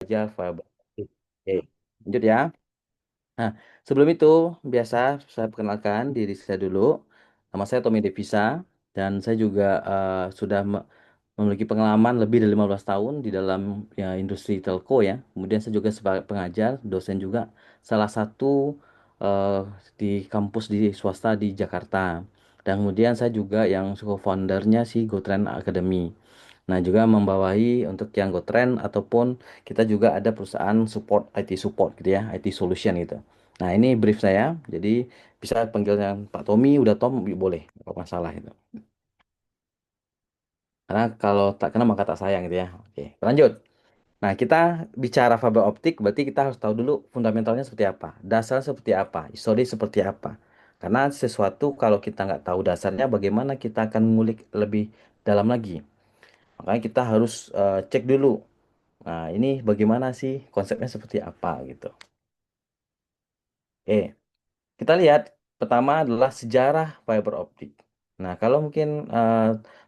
belajar fiber optik. Oke, lanjut ya. Nah, sebelum itu, biasa saya perkenalkan diri saya dulu. Nama saya Tommy Devisa, dan saya juga sudah memiliki pengalaman lebih dari 15 tahun di dalam ya, industri telco ya. Kemudian saya juga sebagai pengajar, dosen juga, salah satu eh, di kampus di swasta di Jakarta. Dan kemudian saya juga yang co-foundernya si GoTrend Academy. Nah, juga membawahi untuk yang GoTrend ataupun kita juga ada perusahaan support IT support gitu ya, IT solution gitu. Nah, ini brief saya. Jadi bisa panggil yang Pak Tommy, udah Tom boleh, nggak masalah itu. Karena kalau tak kenal maka tak sayang gitu ya. Oke, lanjut. Nah, kita bicara fiber optik berarti kita harus tahu dulu fundamentalnya seperti apa, dasarnya seperti apa, historis seperti apa. Karena sesuatu kalau kita nggak tahu dasarnya, bagaimana kita akan ngulik lebih dalam lagi. Makanya kita harus cek dulu. Nah, ini bagaimana sih konsepnya seperti apa gitu. Oke, kita lihat pertama adalah sejarah fiber optik. Nah, kalau mungkin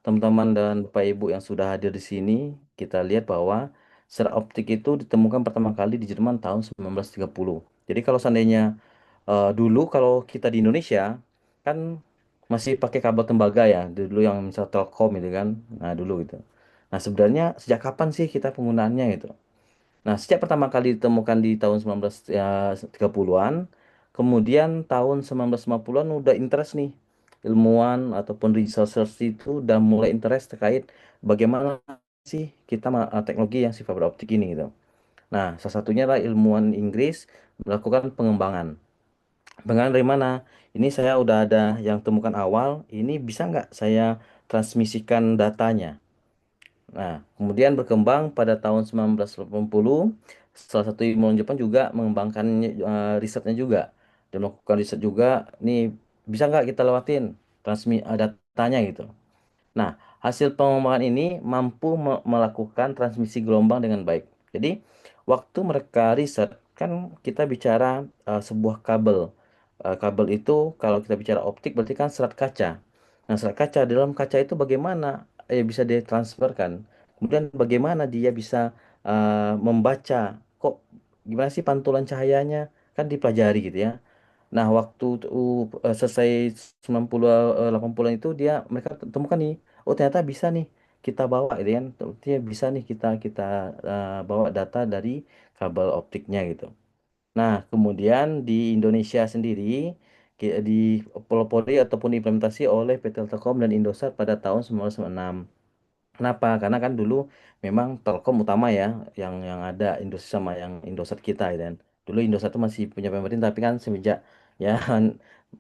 teman-teman dan Bapak Ibu yang sudah hadir di sini, kita lihat bahwa serat optik itu ditemukan pertama kali di Jerman tahun 1930. Jadi kalau seandainya dulu kalau kita di Indonesia kan masih pakai kabel tembaga ya, dulu yang misal Telkom itu kan. Nah, dulu itu. Nah, sebenarnya sejak kapan sih kita penggunaannya gitu? Nah, sejak pertama kali ditemukan di tahun 1930-an, kemudian tahun 1950-an udah interest nih. Ilmuwan ataupun researchers itu udah mulai interest terkait bagaimana sih kita teknologi yang si fiber optik ini gitu. Nah, salah satunya adalah ilmuwan Inggris melakukan pengembangan. Pengembangan dari mana? Ini saya udah ada yang temukan awal, ini bisa nggak saya transmisikan datanya? Nah, kemudian berkembang pada tahun 1980, salah satu ilmuwan Jepang juga mengembangkan risetnya juga. Dan melakukan riset juga, nih bisa nggak kita lewatin datanya gitu. Nah, hasil pengembangan ini mampu melakukan transmisi gelombang dengan baik. Jadi, waktu mereka riset, kan kita bicara sebuah kabel. Kabel itu, kalau kita bicara optik, berarti kan serat kaca. Nah, serat kaca, dalam kaca itu bagaimana bisa ditransferkan? Kemudian bagaimana dia bisa membaca? Kok gimana sih pantulan cahayanya? Kan dipelajari gitu ya. Nah, waktu selesai 90 80-an itu mereka temukan nih, oh ternyata bisa nih kita bawa gitu kan. Dia bisa nih kita kita bawa data dari kabel optiknya gitu. Nah, kemudian di Indonesia sendiri dipelopori ataupun diimplementasi oleh PT Telkom dan Indosat pada tahun 1996. Kenapa? Karena kan dulu memang Telkom utama ya, yang ada Indosat sama yang Indosat kita ya. Dan dulu Indosat itu masih punya pemerintah, tapi kan semenjak ya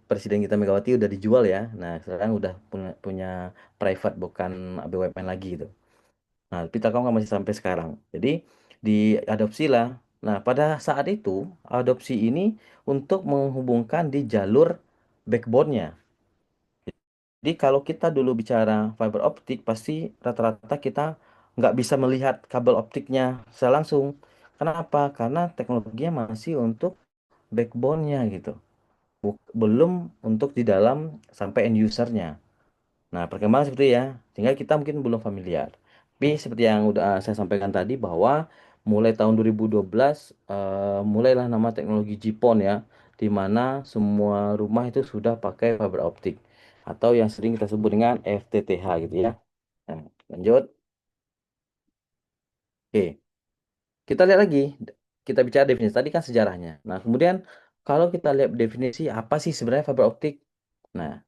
Presiden kita Megawati udah dijual ya. Nah, sekarang udah punya private bukan BUMN lagi gitu. Nah, tapi Telkom kan masih sampai sekarang. Jadi diadopsi lah. Nah, pada saat itu adopsi ini untuk menghubungkan di jalur backbone-nya. Jadi kalau kita dulu bicara fiber optik, pasti rata-rata kita nggak bisa melihat kabel optiknya secara langsung. Kenapa? Karena teknologinya masih untuk backbone-nya gitu. Belum untuk di dalam sampai end user-nya. Nah, perkembangan seperti ya, sehingga kita mungkin belum familiar. Tapi seperti yang udah saya sampaikan tadi bahwa mulai tahun 2012 mulailah nama teknologi GPON ya, di mana semua rumah itu sudah pakai fiber optik atau yang sering kita sebut dengan FTTH gitu ya. Nah, lanjut. Oke, kita lihat lagi. Kita bicara definisi tadi kan sejarahnya. Nah, kemudian kalau kita lihat definisi apa sih sebenarnya fiber optik? Nah,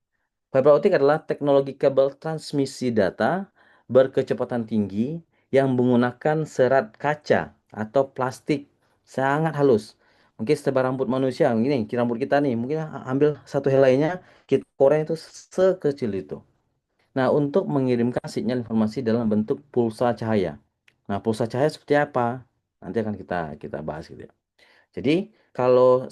fiber optik adalah teknologi kabel transmisi data berkecepatan tinggi yang menggunakan serat kaca atau plastik sangat halus. Mungkin setebal rambut manusia, ini rambut kita nih, mungkin ambil satu helainya, kita koreng itu sekecil itu. Nah, untuk mengirimkan sinyal informasi dalam bentuk pulsa cahaya. Nah, pulsa cahaya seperti apa? Nanti akan kita kita bahas gitu ya. Jadi kalau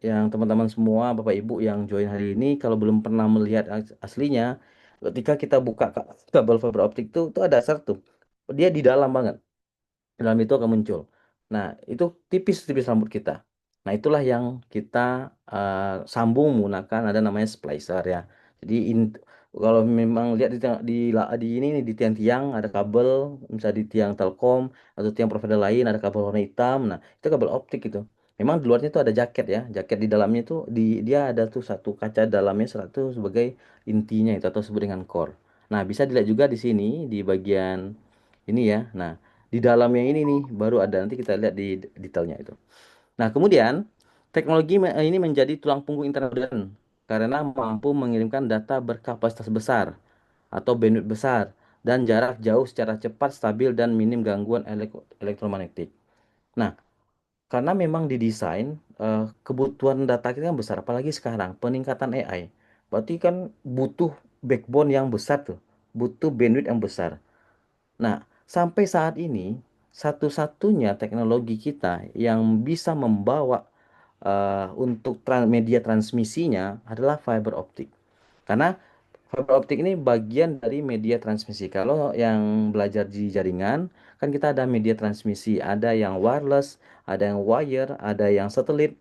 yang teman-teman semua, Bapak Ibu yang join hari ini, kalau belum pernah melihat aslinya, ketika kita buka kabel fiber optik itu ada asar tuh. Dia di dalam banget. Dalam itu akan muncul. Nah, itu tipis-tipis rambut kita. Nah, itulah yang kita sambung menggunakan ada namanya splicer ya. Jadi Kalau memang lihat di ini nih, di tiang-tiang ada kabel, misalnya di tiang Telkom atau tiang provider lain ada kabel warna hitam. Nah, itu kabel optik itu. Memang di luarnya itu ada jaket ya. Jaket di dalamnya itu dia ada tuh satu kaca dalamnya satu sebagai intinya itu atau disebut dengan core. Nah, bisa dilihat juga di sini di bagian ini ya. Nah, di dalamnya ini nih baru ada, nanti kita lihat di detailnya itu. Nah, kemudian teknologi ini menjadi tulang punggung internet modern karena mampu mengirimkan data berkapasitas besar atau bandwidth besar dan jarak jauh secara cepat, stabil, dan minim gangguan elektromagnetik. Nah, karena memang didesain kebutuhan data kita kan besar, apalagi sekarang peningkatan AI. Berarti kan butuh backbone yang besar tuh, butuh bandwidth yang besar. Nah, sampai saat ini satu-satunya teknologi kita yang bisa membawa untuk media transmisinya adalah fiber optik. Karena fiber optik ini bagian dari media transmisi. Kalau yang belajar di jaringan, kan kita ada media transmisi, ada yang wireless, ada yang wire, ada yang satelit.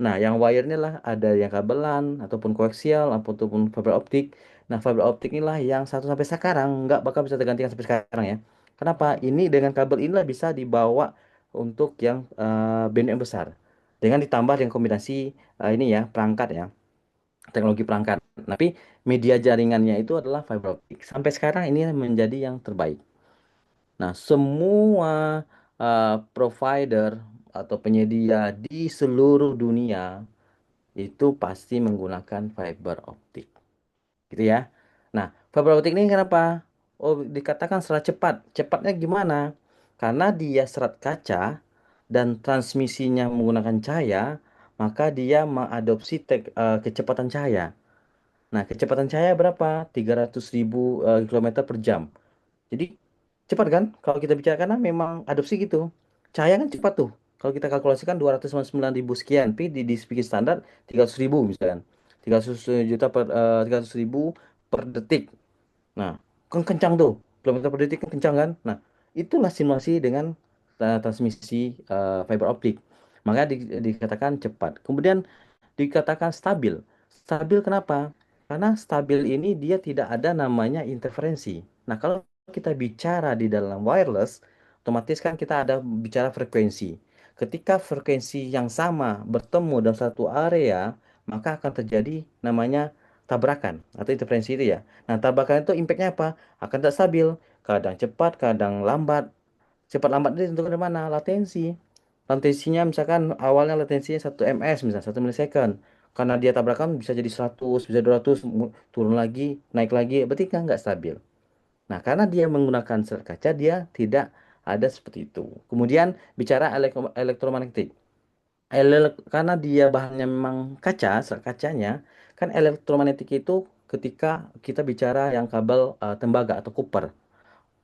Nah, yang wire inilah ada yang kabelan ataupun koaksial ataupun fiber optik. Nah, fiber optik inilah yang satu sampai sekarang nggak bakal bisa tergantikan sampai sekarang ya. Kenapa? Ini dengan kabel inilah bisa dibawa untuk yang band yang besar. Dengan ditambah dengan kombinasi ini ya perangkat ya, teknologi perangkat. Tapi media jaringannya itu adalah fiber optik. Sampai sekarang ini menjadi yang terbaik. Nah, semua provider atau penyedia di seluruh dunia itu pasti menggunakan fiber optik. Gitu ya. Nah, fiber optik ini kenapa? Oh, dikatakan serat cepat. Cepatnya gimana? Karena dia serat kaca dan transmisinya menggunakan cahaya, maka dia mengadopsi kecepatan cahaya. Nah, kecepatan cahaya berapa? 300.000 kilometer per jam. Jadi cepat kan? Kalau kita bicara karena memang adopsi gitu. Cahaya kan cepat tuh. Kalau kita kalkulasikan 299.000 sekian, tapi di speaking standar 300.000 misalkan. 300 juta 300.000 per detik. Nah, kan kencang tuh. Kilometer per detik kan kencang kan? Nah, itulah simulasi dengan transmisi fiber optik. Maka dikatakan cepat. Kemudian dikatakan stabil. Stabil kenapa? Karena stabil ini dia tidak ada namanya interferensi. Nah, kalau kita bicara di dalam wireless, otomatis kan kita ada bicara frekuensi. Ketika frekuensi yang sama bertemu dalam satu area, maka akan terjadi namanya tabrakan atau interferensi itu ya. Nah, tabrakan itu impactnya apa? Akan tidak stabil. Kadang cepat, kadang lambat. Cepat lambat itu ditentukan dari mana? Latensi. Latensinya misalkan awalnya latensinya 1 ms, misalnya 1 millisecond. Karena dia tabrakan bisa jadi 100, bisa 200, turun lagi, naik lagi, berarti kan nggak stabil. Nah, karena dia menggunakan sel kaca, dia tidak ada seperti itu. Kemudian bicara elektromagnetik. Karena dia bahannya memang kaca, sel kacanya, kan elektromagnetik itu ketika kita bicara yang kabel tembaga atau copper.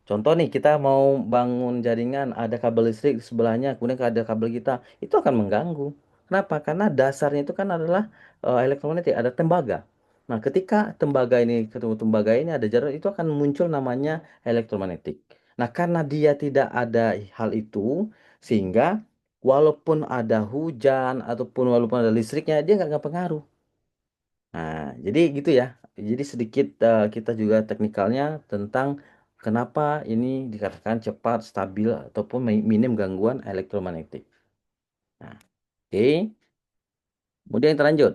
Contoh nih, kita mau bangun jaringan, ada kabel listrik di sebelahnya, kemudian ada kabel kita, itu akan mengganggu. Kenapa? Karena dasarnya itu kan adalah elektromagnetik, ada tembaga. Nah, ketika tembaga ini ketemu tembaga ini ada jarak, itu akan muncul namanya elektromagnetik. Nah, karena dia tidak ada hal itu, sehingga walaupun ada hujan ataupun walaupun ada listriknya, dia nggak pengaruh. Nah, jadi gitu ya. Jadi sedikit kita juga teknikalnya tentang kenapa ini dikatakan cepat, stabil, ataupun minim gangguan elektromagnetik. Nah, oke. Kemudian yang terlanjut.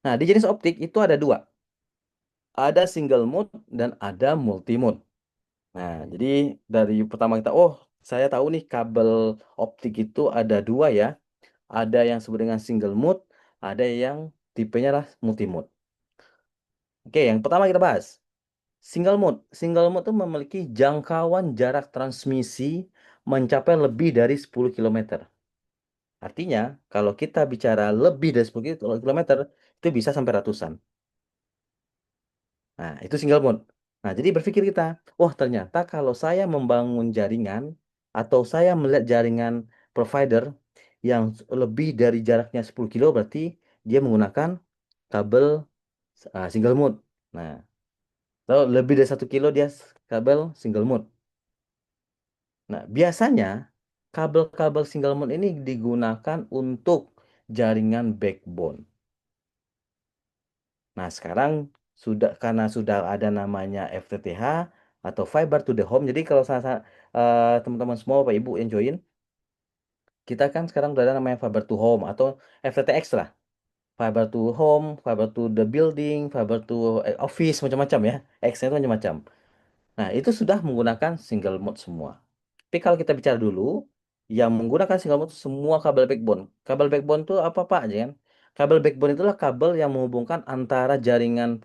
Nah, di jenis optik itu ada dua. Ada single mode dan ada multi mode. Nah, jadi dari pertama kita, oh saya tahu nih kabel optik itu ada dua ya. Ada yang disebut dengan single mode, ada yang tipenya lah multi mode. Oke, yang pertama kita bahas. Single mode. Single mode itu memiliki jangkauan jarak transmisi mencapai lebih dari 10 kilometer. Artinya, kalau kita bicara lebih dari 10 kilometer, itu bisa sampai ratusan. Nah, itu single mode. Nah, jadi berpikir kita, wah ternyata kalau saya membangun jaringan atau saya melihat jaringan provider yang lebih dari jaraknya 10 kilo, berarti dia menggunakan kabel single mode. Nah, kalau lebih dari 1 kilo dia kabel single mode. Nah, biasanya kabel-kabel single mode ini digunakan untuk jaringan backbone. Nah, sekarang karena sudah ada namanya FTTH atau Fiber to the Home. Jadi kalau teman-teman semua Bapak Ibu yang join, kita kan sekarang udah ada namanya Fiber to Home atau FTTX lah. Fiber to Home, Fiber to the Building, Fiber to Office, macam-macam ya. X-nya itu macam-macam. Nah, itu sudah menggunakan single mode semua. Tapi kalau kita bicara dulu, yang menggunakan single mode semua kabel backbone. Kabel backbone itu apa Jen? Kabel backbone itulah kabel yang menghubungkan antara jaringan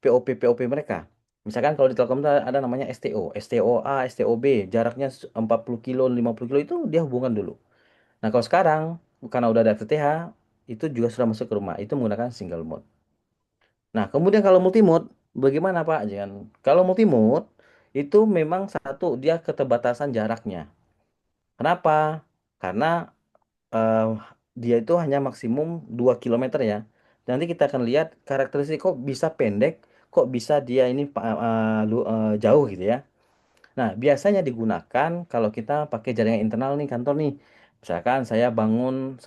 POP mereka. Misalkan kalau di Telkom itu ada namanya STO, STO-A, STO-B, jaraknya 40 kilo, 50 kilo itu dia hubungan dulu. Nah, kalau sekarang karena udah ada FTTH, itu juga sudah masuk ke rumah. Itu menggunakan single mode. Nah, kemudian kalau multimode, bagaimana Pak Jan? Kalau multimode, itu memang satu, dia keterbatasan jaraknya. Kenapa? Karena eh, dia itu hanya maksimum 2 kilometer ya. Nanti kita akan lihat karakteristik kok bisa pendek, kok bisa dia ini jauh gitu ya. Nah, biasanya digunakan kalau kita pakai jaringan internal nih kantor nih. Misalkan saya bangun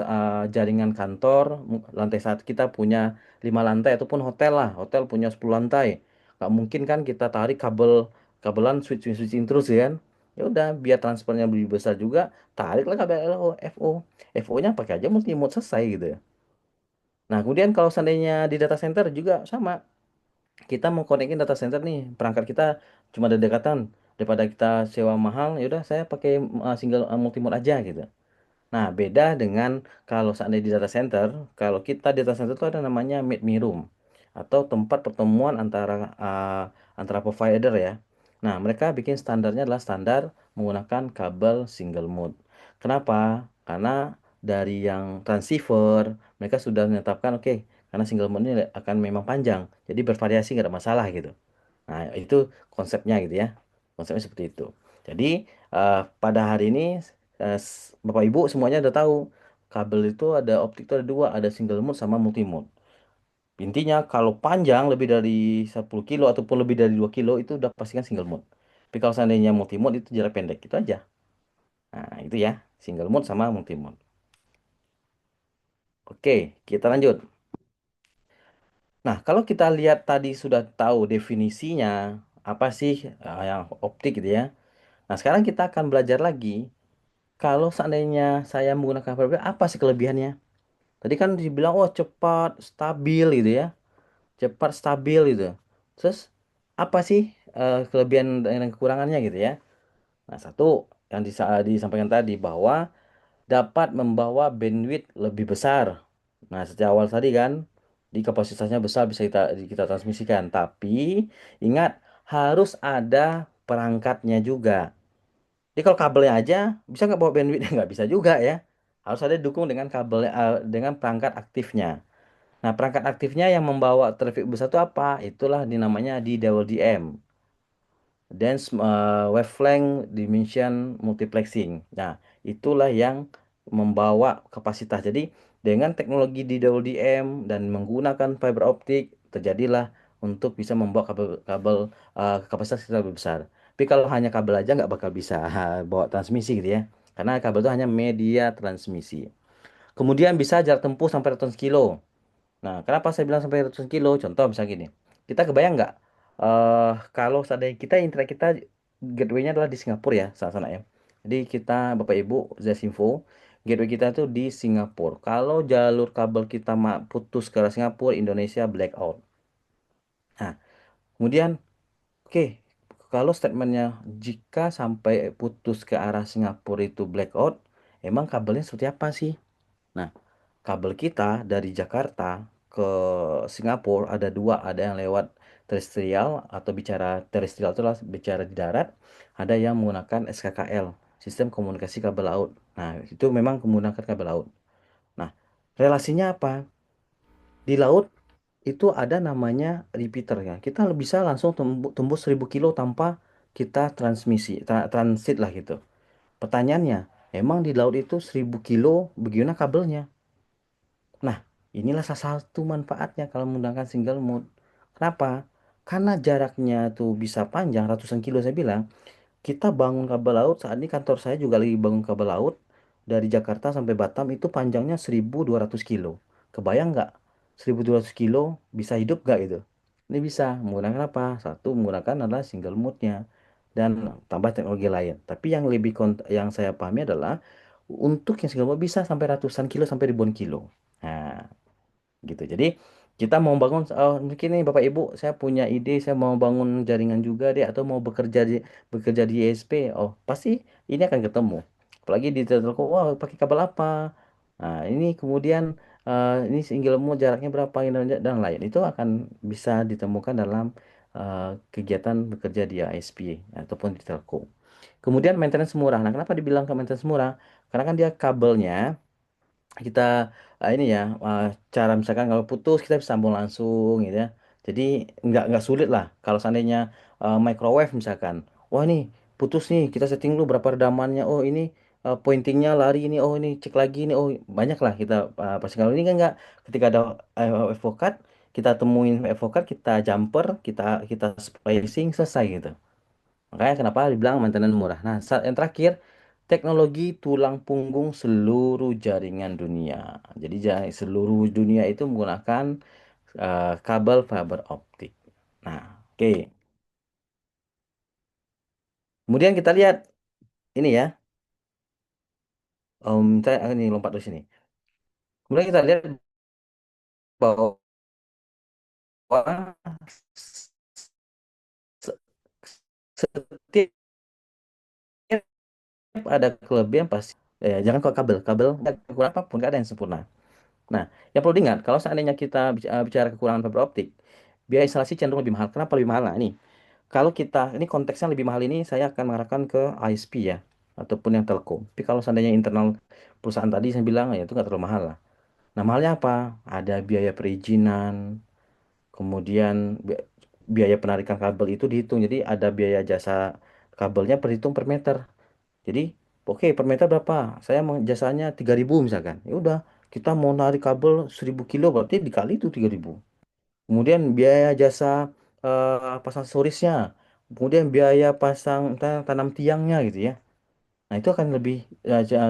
jaringan kantor, lantai satu kita punya 5 lantai ataupun hotel lah, hotel punya 10 lantai. Nggak mungkin kan kita tarik kabelan switching terus ya kan. Ya udah, biar transfernya lebih besar juga, tariklah kabel LO, FO. FO-nya pakai aja multimode selesai gitu ya. Nah, kemudian kalau seandainya di data center juga sama, kita mau konekin data center nih, perangkat kita cuma ada dekatan, daripada kita sewa mahal ya udah saya pakai single multimode aja gitu. Nah, beda dengan kalau seandainya di data center, kalau kita di data center itu ada namanya meet me room atau tempat pertemuan antara provider ya. Nah, mereka bikin standarnya adalah standar menggunakan kabel single mode. Kenapa? Karena dari yang transceiver mereka sudah menetapkan oke, karena single mode ini akan memang panjang, jadi bervariasi nggak ada masalah gitu. Nah, itu konsepnya gitu ya. Konsepnya seperti itu. Jadi, pada hari ini Bapak Ibu semuanya udah tahu kabel itu ada optik itu ada dua, ada single mode sama multi mode. Intinya kalau panjang lebih dari 10 kilo ataupun lebih dari 2 kilo itu udah pastikan single mode. Tapi kalau seandainya multi mode itu jarak pendek itu aja. Nah, itu ya, single mode sama multi mode. Oke, kita lanjut. Nah, kalau kita lihat tadi sudah tahu definisinya apa sih yang optik gitu ya. Nah, sekarang kita akan belajar lagi. Kalau seandainya saya menggunakan VPN, apa sih kelebihannya? Tadi kan dibilang, oh cepat, stabil gitu ya. Cepat, stabil gitu. Terus, apa sih kelebihan dan kekurangannya gitu ya? Nah, satu yang disampaikan tadi bahwa dapat membawa bandwidth lebih besar. Nah, sejak awal tadi kan, di kapasitasnya besar bisa kita transmisikan. Tapi, ingat, harus ada perangkatnya juga. Jadi kalau kabelnya aja bisa nggak bawa bandwidth? Nggak bisa juga ya. Harus ada didukung dengan dengan perangkat aktifnya. Nah, perangkat aktifnya yang membawa traffic besar itu apa? Itulah dinamanya di DWDM. Dense Wavelength Dimension Multiplexing. Nah, itulah yang membawa kapasitas. Jadi, dengan teknologi di DWDM dan menggunakan fiber optik, terjadilah untuk bisa membawa kabel kapasitas kita lebih besar. Tapi kalau hanya kabel aja nggak bakal bisa bawa transmisi gitu ya. Karena kabel itu hanya media transmisi. Kemudian bisa jarak tempuh sampai ratusan kilo. Nah, kenapa saya bilang sampai ratusan kilo? Contoh misalnya gini, kita kebayang nggak kalau seandainya internet kita gateway-nya adalah di Singapura ya, sana ya. Jadi kita Bapak Ibu Zasinfo, gateway kita itu di Singapura. Kalau jalur kabel kita putus ke arah Singapura, Indonesia blackout. Nah, kemudian oke, kalau statementnya jika sampai putus ke arah Singapura itu blackout, emang kabelnya seperti apa sih? Nah, kabel kita dari Jakarta ke Singapura ada dua, ada yang lewat terestrial atau bicara terestrial itu adalah bicara di darat, ada yang menggunakan SKKL, sistem komunikasi kabel laut. Nah, itu memang menggunakan kabel laut. Nah, relasinya apa? Di laut itu ada namanya repeater ya. Kita bisa langsung tembus 1000 kilo tanpa kita transit lah gitu. Pertanyaannya, emang di laut itu 1000 kilo bagaimana kabelnya? Nah, inilah salah satu manfaatnya kalau menggunakan single mode. Kenapa? Karena jaraknya tuh bisa panjang ratusan kilo saya bilang. Kita bangun kabel laut, saat ini kantor saya juga lagi bangun kabel laut dari Jakarta sampai Batam itu panjangnya 1200 kilo. Kebayang nggak? 1.200 kilo bisa hidup nggak itu? Ini bisa menggunakan apa? Satu menggunakan adalah single mode-nya dan tambah teknologi lain. Tapi yang yang saya pahami adalah untuk yang single mode bisa sampai ratusan kilo sampai ribuan kilo. Nah, gitu. Jadi kita mau bangun, oh, mungkin nih Bapak Ibu, saya punya ide, saya mau bangun jaringan juga deh, atau mau bekerja di ISP. Oh, pasti ini akan ketemu. Apalagi di telco, wah pakai kabel apa? Nah, ini kemudian ini single mode jaraknya berapa ini dan lain. Itu akan bisa ditemukan dalam kegiatan bekerja di ISP ataupun di telco. Kemudian maintenance murah. Nah, kenapa dibilang ke maintenance murah? Karena kan dia kabelnya kita ini ya cara misalkan kalau putus kita bisa sambung langsung gitu ya. Jadi nggak sulit lah kalau seandainya microwave misalkan. Wah ini putus nih kita setting dulu berapa redamannya. Oh ini pointingnya lari ini. Oh ini cek lagi ini. Oh banyak lah kita pasti kalau ini kan nggak ketika ada advokat kita temuin advokat kita jumper kita kita splicing selesai gitu. Makanya kenapa dibilang maintenance murah. Nah, yang terakhir, teknologi tulang punggung seluruh jaringan dunia. Jadi seluruh dunia itu menggunakan kabel fiber optik. Nah, oke. Kemudian kita lihat ini ya. Saya ini lompat dari sini. Kemudian kita lihat bahwa setiap ada kelebihan pasti. Jangan kok kabel kurang apapun nggak ada yang sempurna. Nah, yang perlu diingat, kalau seandainya kita bicara kekurangan fiber optik, biaya instalasi cenderung lebih mahal. Kenapa lebih mahal? Nah, ini, kalau kita, ini konteksnya lebih mahal ini, saya akan mengarahkan ke ISP ya, ataupun yang telco. Tapi kalau seandainya internal perusahaan tadi, saya bilang, ya itu nggak terlalu mahal lah. Nah, mahalnya apa? Ada biaya perizinan, kemudian biaya penarikan kabel itu dihitung. Jadi, ada biaya jasa kabelnya perhitung per meter. Jadi, oke per meter berapa? Saya mau jasanya 3.000 misalkan. Ya udah, kita mau narik kabel 1.000 kilo berarti dikali itu 3.000. Kemudian biaya jasa pasang storage-nya. Kemudian biaya pasang tanam tiangnya gitu ya. Nah, itu akan lebih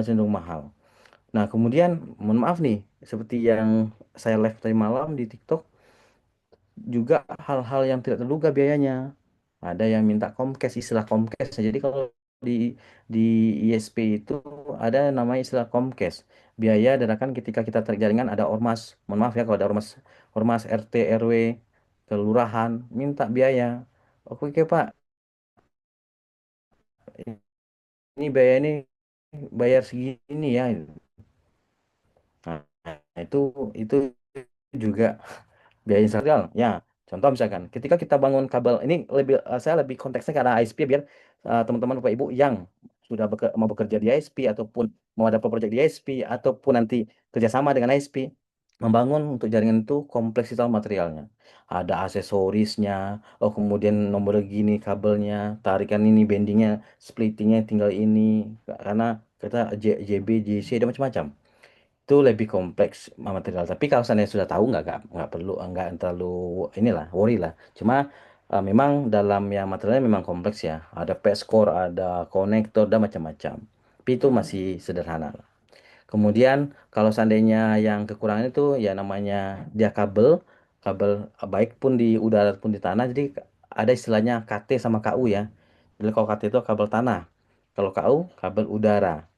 cenderung mahal. Nah, kemudian mohon maaf nih, seperti yang saya live tadi malam di TikTok, juga hal-hal yang tidak terduga biayanya. Ada yang minta Comcast, istilah Comcast. Jadi kalau di di ISP itu ada namanya istilah Comcast. Biaya dadakan ketika kita tarik jaringan ada ormas. Mohon maaf ya kalau ada ormas ormas RT RW kelurahan minta biaya. Oke, oke Pak, ini biaya ini bayar segini ya. Nah, itu juga biaya install ya contoh misalkan ketika kita bangun kabel ini lebih saya lebih konteksnya karena ISP biar teman-teman Bapak Ibu yang sudah mau bekerja di ISP ataupun mau ada proyek di ISP ataupun nanti kerjasama dengan ISP membangun untuk jaringan itu kompleksitas materialnya ada aksesorisnya oh kemudian nomor gini kabelnya tarikan ini bendingnya splittingnya tinggal ini karena kita JB JC ada macam-macam itu lebih kompleks material. Tapi kalau seandainya sudah tahu nggak perlu nggak terlalu inilah worry lah. Cuma memang dalam yang materialnya memang kompleks ya. Ada patch core, ada konektor dan macam-macam. Tapi itu masih sederhana lah. Kemudian kalau seandainya yang kekurangan itu ya namanya dia kabel baik pun di udara pun di tanah. Jadi ada istilahnya KT sama KU ya. Jadi kalau KT itu kabel tanah. Kalau KU kabel udara.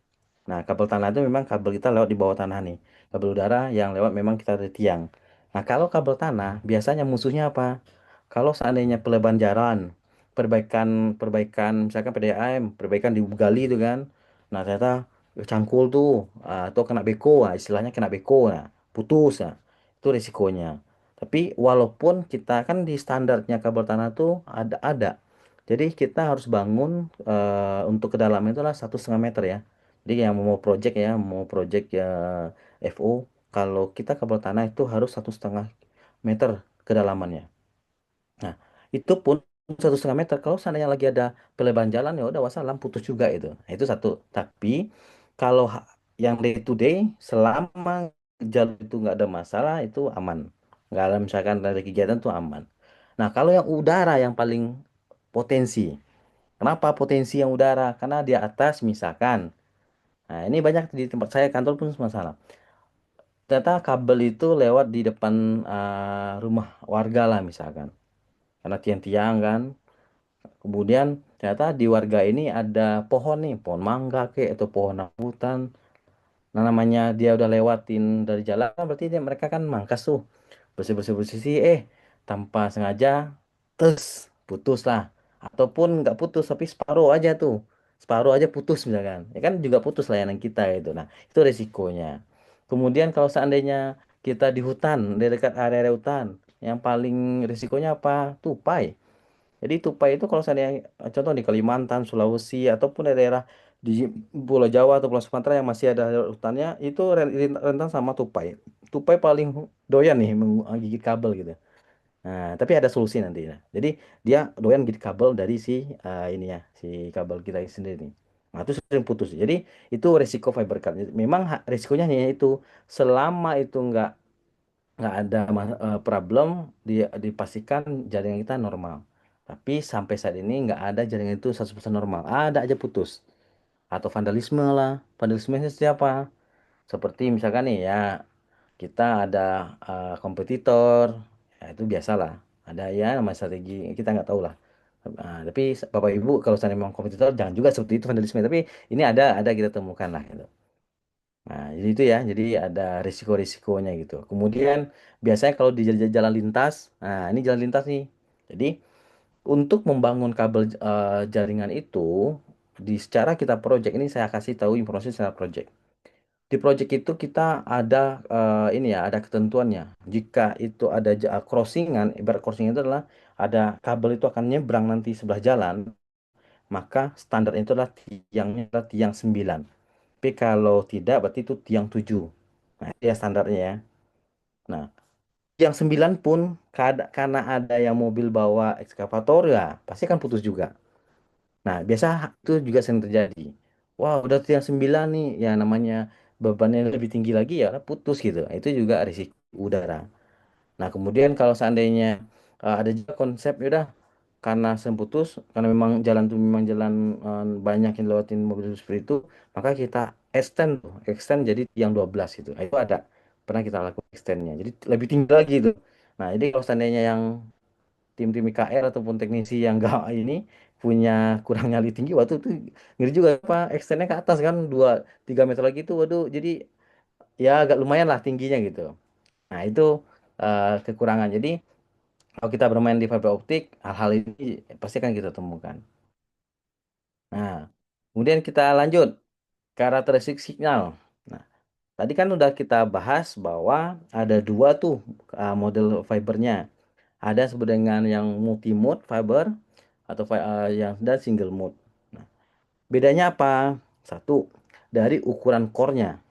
Nah, kabel tanah itu memang kabel kita lewat di bawah tanah nih. Kabel udara yang lewat memang kita dari tiang. Nah, kalau kabel tanah biasanya musuhnya apa? Kalau seandainya pelebaran jalan, perbaikan perbaikan misalkan PDAM, perbaikan digali itu kan. Nah, ternyata cangkul tuh atau kena beko, istilahnya kena beko, nah, putus nah. Itu risikonya. Tapi walaupun kita kan di standarnya kabel tanah tuh ada. Jadi kita harus bangun untuk kedalaman itulah 1,5 meter ya. Jadi yang mau project ya, mau project ya FO, kalau kita kabel tanah itu harus 1,5 meter kedalamannya. Nah, itu pun 1,5 meter. Kalau seandainya lagi ada pelebaran jalan ya udah wassalam putus juga itu. Nah, itu satu. Tapi kalau yang day to day selama jalur itu nggak ada masalah itu aman. Nggak ada misalkan ada kegiatan itu aman. Nah, kalau yang udara yang paling potensi. Kenapa potensi yang udara? Karena di atas misalkan. Nah, ini banyak di tempat saya kantor pun masalah. ternyata kabel itu lewat di depan rumah warga lah misalkan. Karena tiang-tiang kan. Kemudian ternyata di warga ini ada pohon nih, pohon mangga kek atau pohon rambutan. Nah, namanya dia udah lewatin dari jalan, kan berarti mereka kan mangkas tuh. Bersih-bersih sih, tanpa sengaja, terus putus lah. Ataupun nggak putus, tapi separuh aja tuh. Separuh aja putus misalkan. Ya kan juga putus layanan kita itu. Nah, itu resikonya. Kemudian kalau seandainya kita di hutan, di dekat area-area hutan, yang paling risikonya apa? Tupai. Jadi tupai itu kalau seandainya contoh di Kalimantan, Sulawesi ataupun daerah di Pulau Jawa atau Pulau Sumatera yang masih ada hutannya itu rentan sama tupai. Tupai paling doyan nih menggigit kabel gitu. Nah, tapi ada solusi nanti ya. Jadi dia doyan gigit kabel dari si ini ya, si kabel kita sendiri. Nah, itu sering putus. Jadi itu resiko fiber cut. Memang resikonya hanya itu selama itu nggak ada problem dipastikan jaringan kita normal. Tapi sampai saat ini nggak ada jaringan itu 100% normal. Ada aja putus. Atau vandalisme lah. Vandalisme itu siapa? Seperti misalkan nih ya, kita ada kompetitor. Ya, itu biasalah. Ada ya nama strategi, kita nggak tahu lah. Tapi Bapak Ibu kalau saya memang kompetitor jangan juga seperti itu vandalisme. Tapi ini ada kita temukan lah gitu. Nah, jadi itu ya, jadi ada risiko-risikonya gitu. Kemudian biasanya kalau di jalan lintas, nah ini jalan lintas nih. Jadi untuk membangun kabel jaringan itu, di secara kita project ini saya kasih tahu informasi secara project. Di project itu kita ada ini ya, ada ketentuannya. Jika itu ada crossingan, ibarat crossing itu adalah ada kabel itu akan nyebrang nanti sebelah jalan, maka standar itu adalah tiangnya adalah tiang 9. Tapi kalau tidak berarti itu tiang 7. Nah, itu ya standarnya ya. Nah, tiang 9 pun karena ada yang mobil bawa ekskavator ya pasti kan putus juga. Nah, biasa itu juga sering terjadi. Wah, udah tiang 9 nih, ya namanya bebannya lebih tinggi lagi ya putus gitu. Nah, itu juga risiko udara. Nah, kemudian kalau seandainya ada juga konsep ya udah karena semputus, karena memang jalan itu memang jalan banyak yang lewatin mobil seperti itu, maka kita extend jadi yang 12 gitu. Nah, itu ada pernah kita lakukan extendnya. Jadi lebih tinggi lagi itu. Nah, jadi kalau seandainya yang tim-tim IKR ataupun teknisi yang enggak ini punya kurang nyali tinggi, waktu itu ngeri juga apa extendnya ke atas kan 2-3 meter lagi itu, waduh, jadi ya agak lumayan lah tingginya gitu. Nah, itu kekurangan. Jadi kalau kita bermain di fiber optik, hal-hal ini pasti akan kita temukan. Nah, kemudian kita lanjut karakteristik signal. Nah, tadi kan udah kita bahas bahwa ada dua tuh model fibernya. Ada sebut dengan yang multi mode fiber atau yang dan single mode. Nah, bedanya apa? Satu, dari ukuran core-nya.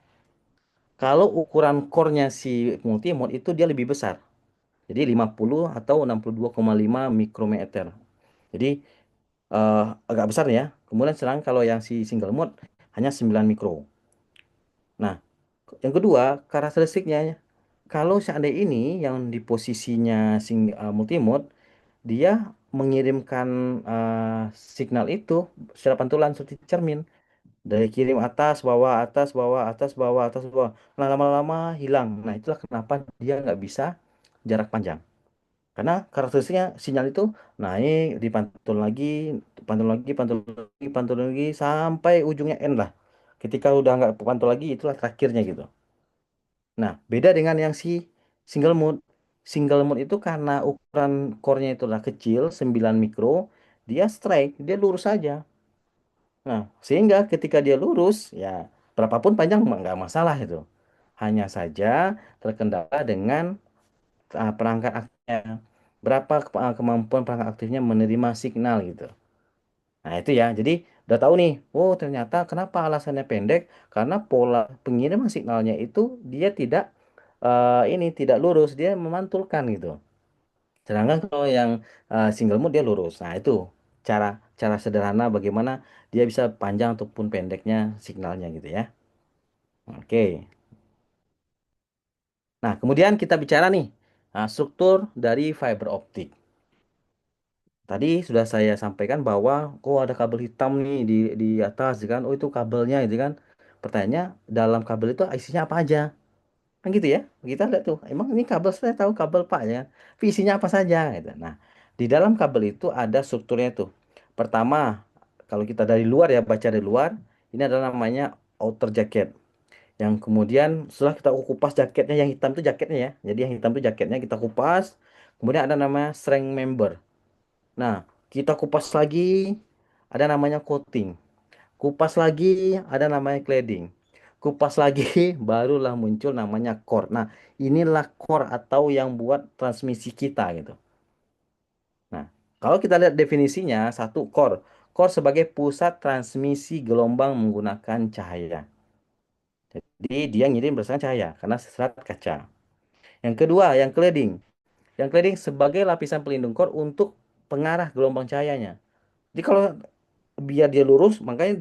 Kalau ukuran core-nya si multi mode itu dia lebih besar. Jadi 50 atau 62,5 mikrometer. Jadi agak besar ya. Kemudian sedangkan kalau yang si single mode hanya 9 mikro. Nah, yang kedua, karakteristiknya kalau seandainya ini yang di posisinya multi mode, dia mengirimkan signal itu secara pantulan seperti cermin. Dari kirim atas, bawah, atas, bawah, atas, bawah. Nah, lama-lama hilang. Nah, itulah kenapa dia nggak bisa jarak panjang. Karena karakteristiknya sinyal itu naik, dipantul lagi, pantul lagi, pantul lagi, pantul lagi, sampai ujungnya end lah. Ketika udah nggak pantul lagi, itulah terakhirnya gitu. Nah, beda dengan yang si single mode. Single mode itu karena ukuran core-nya itu lah kecil, 9 mikro, dia straight, dia lurus saja. Nah, sehingga ketika dia lurus, ya berapapun panjang nggak masalah itu. Hanya saja terkendala dengan perangkat aktifnya. Berapa kemampuan perangkat aktifnya menerima signal gitu. Nah, itu ya. Jadi udah tahu nih, oh ternyata kenapa alasannya pendek? Karena pola pengiriman signalnya itu dia tidak ini tidak lurus, dia memantulkan gitu. Sedangkan kalau yang single mode dia lurus. Nah, itu cara cara sederhana bagaimana dia bisa panjang ataupun pendeknya signalnya gitu ya. Oke. Nah, kemudian kita bicara nih struktur dari fiber optik. Tadi sudah saya sampaikan bahwa oh ada kabel hitam nih di atas kan. Oh itu kabelnya gitu kan. Pertanyaannya dalam kabel itu isinya apa aja? Kan gitu ya. Kita lihat tuh, emang ini kabel, saya tahu kabel Pak ya. Tapi isinya apa saja gitu. Nah, di dalam kabel itu ada strukturnya tuh. Pertama, kalau kita dari luar ya, baca dari luar, ini adalah namanya outer jacket. Yang kemudian setelah kita kupas jaketnya, yang hitam itu jaketnya ya. Jadi yang hitam itu jaketnya kita kupas. Kemudian ada namanya strength member. Nah, kita kupas lagi, ada namanya coating. Kupas lagi, ada namanya cladding. Kupas lagi, barulah muncul namanya core. Nah, inilah core atau yang buat transmisi kita gitu. Nah, kalau kita lihat definisinya, satu core. Core sebagai pusat transmisi gelombang menggunakan cahaya. Jadi dia ngirim berdasarkan cahaya karena serat kaca. Yang kedua, yang cladding. Yang cladding sebagai lapisan pelindung core untuk pengarah gelombang cahayanya. Jadi kalau biar dia lurus, makanya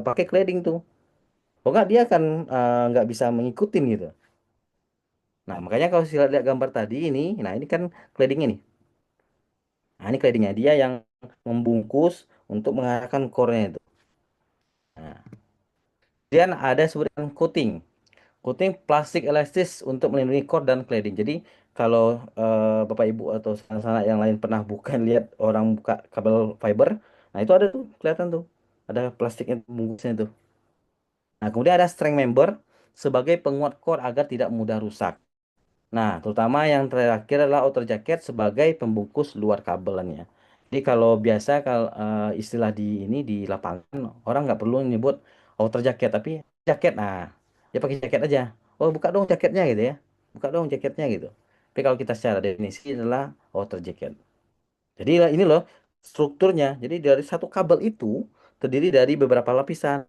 pakai cladding tuh. Kalau nggak dia akan nggak bisa mengikutin gitu. Nah, makanya kalau saya lihat gambar tadi ini, nah ini kan cladding ini. Nah, ini claddingnya dia yang membungkus untuk mengarahkan core-nya itu. Nah, kemudian ada sebutan coating. Coating plastik elastis untuk melindungi core dan cladding. Jadi kalau Bapak Ibu atau sanak-sanak yang lain pernah bukan lihat orang buka kabel fiber, nah itu ada tuh kelihatan tuh. Ada plastiknya bungkusnya tuh. Nah, kemudian ada strength member sebagai penguat core agar tidak mudah rusak. Nah, terutama yang terakhir adalah outer jacket sebagai pembungkus luar kabelannya. Jadi kalau biasa kalau istilah di lapangan orang nggak perlu nyebut outer jacket tapi jaket. Nah, ya pakai jaket aja. Oh, buka dong jaketnya gitu ya. Buka dong jaketnya gitu. Tapi kalau kita secara definisi adalah outer jacket. Jadi ini loh strukturnya. Jadi dari satu kabel itu terdiri dari beberapa lapisan.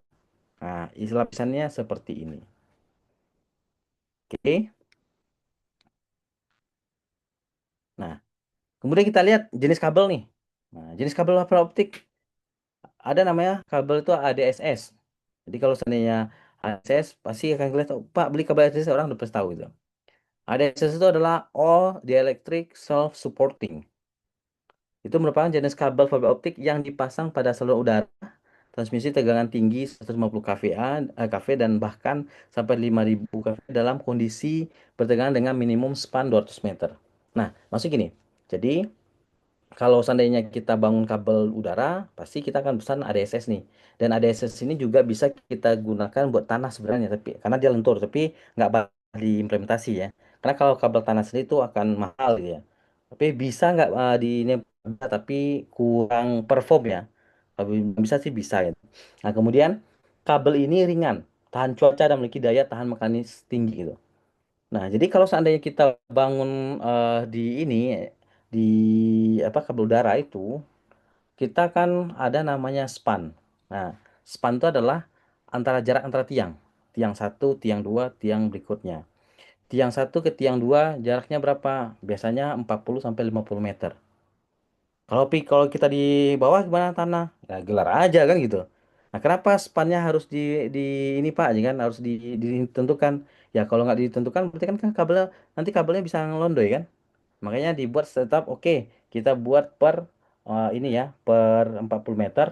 Nah, isi lapisannya seperti ini. Oke. Nah, kemudian kita lihat jenis kabel nih. Nah, jenis kabel fiber optik ada namanya kabel itu ADSS. Jadi kalau seandainya ADSS pasti akan kelihatan, "Oh, Pak beli kabel ADSS orang udah pasti tahu itu. ADSS itu adalah all dielectric self supporting. Itu merupakan jenis kabel fiber optik yang dipasang pada saluran udara transmisi tegangan tinggi 150 kVA, kV dan bahkan sampai 5000 kV dalam kondisi bertegangan dengan minimum span 200 meter. Nah, maksud gini. Jadi kalau seandainya kita bangun kabel udara, pasti kita akan pesan ADSS nih. Dan ADSS ini juga bisa kita gunakan buat tanah sebenarnya, tapi karena dia lentur, tapi nggak bakal diimplementasi ya. Karena kalau kabel tanah sendiri itu akan mahal gitu ya. Tapi bisa nggak di ini, tapi kurang perform ya. Kalau bisa sih bisa ya. Nah kemudian kabel ini ringan, tahan cuaca dan memiliki daya tahan mekanis tinggi gitu. Nah, jadi kalau seandainya kita bangun di ini di apa kabel udara itu, kita kan ada namanya span. Nah, span itu adalah antara jarak antara tiang. Tiang satu, tiang dua, tiang berikutnya. Tiang satu ke tiang dua jaraknya berapa? Biasanya 40 sampai 50 meter. Kalau kita di bawah gimana tanah? Ya gelar aja kan gitu. Nah, kenapa spannya harus di ini Pak, ya kan harus ditentukan. Ya kalau nggak ditentukan berarti kan kabelnya nanti kabelnya bisa ngelondoy kan. Makanya dibuat tetap oke, kita buat per ini ya, per 40 meter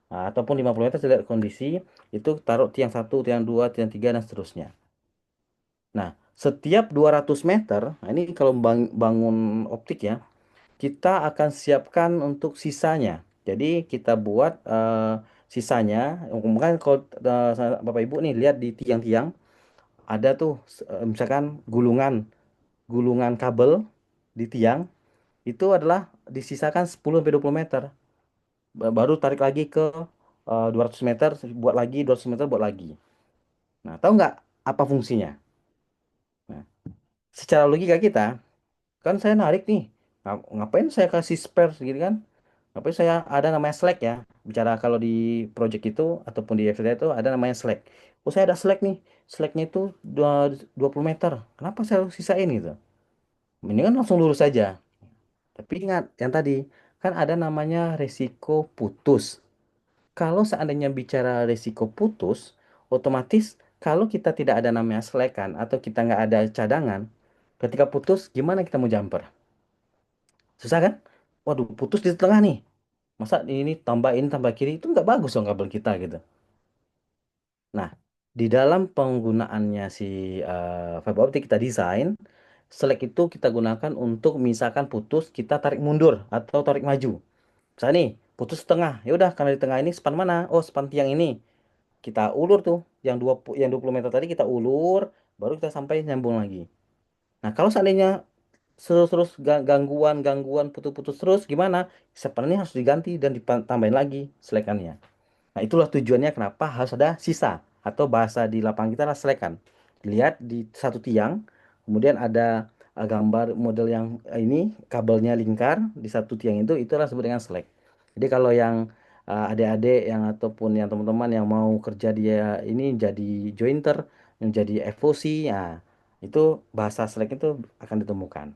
ataupun 50 meter terlihat kondisi itu taruh tiang satu, tiang dua, tiang tiga dan seterusnya. Nah, setiap 200 meter, nah ini kalau bangun optik ya, kita akan siapkan untuk sisanya. Jadi kita buat sisanya, mungkin kalau Bapak Ibu nih lihat di tiang-tiang ada tuh misalkan gulungan gulungan kabel di tiang itu adalah disisakan 10 sampai 20 meter. Baru tarik lagi ke 200 meter, buat lagi 200 meter, buat lagi. Nah, tahu nggak apa fungsinya? Nah, secara logika kita, kan saya narik nih. Ngapain saya kasih spare gitu kan? Ngapain saya ada namanya slack ya? Bicara kalau di project itu ataupun di FTT itu ada namanya slack. Oh, saya ada slack nih. Slacknya itu 20 meter. Kenapa saya harus sisain gitu? Mendingan langsung lurus saja. Tapi ingat yang tadi, kan ada namanya resiko putus. Kalau seandainya bicara resiko putus, otomatis kalau kita tidak ada namanya selekan atau kita nggak ada cadangan, ketika putus gimana kita mau jumper? Susah kan? Waduh, putus di tengah nih. Masa ini tambah kiri itu nggak bagus dong kabel kita gitu. Nah, Di dalam penggunaannya si fiber optik kita desain, selek itu kita gunakan untuk misalkan putus, kita tarik mundur atau tarik maju. Misalnya nih, putus setengah. Ya udah, karena di tengah ini span mana? Oh, span tiang ini. Kita ulur tuh, yang 20 meter tadi kita ulur, baru kita sampai nyambung lagi. Nah, kalau seandainya terus-terus gangguan putus-putus terus gimana? Span ini harus diganti dan ditambahin lagi selekannya. Nah, itulah tujuannya kenapa harus ada sisa atau bahasa di lapangan kita adalah selekan. Lihat di satu tiang, kemudian ada gambar model yang ini kabelnya lingkar di satu tiang itu adalah disebut dengan selek. Jadi kalau yang adik-adik yang ataupun yang teman-teman yang mau kerja dia ini jadi jointer, yang jadi FOC, ya itu bahasa selek itu akan ditemukan.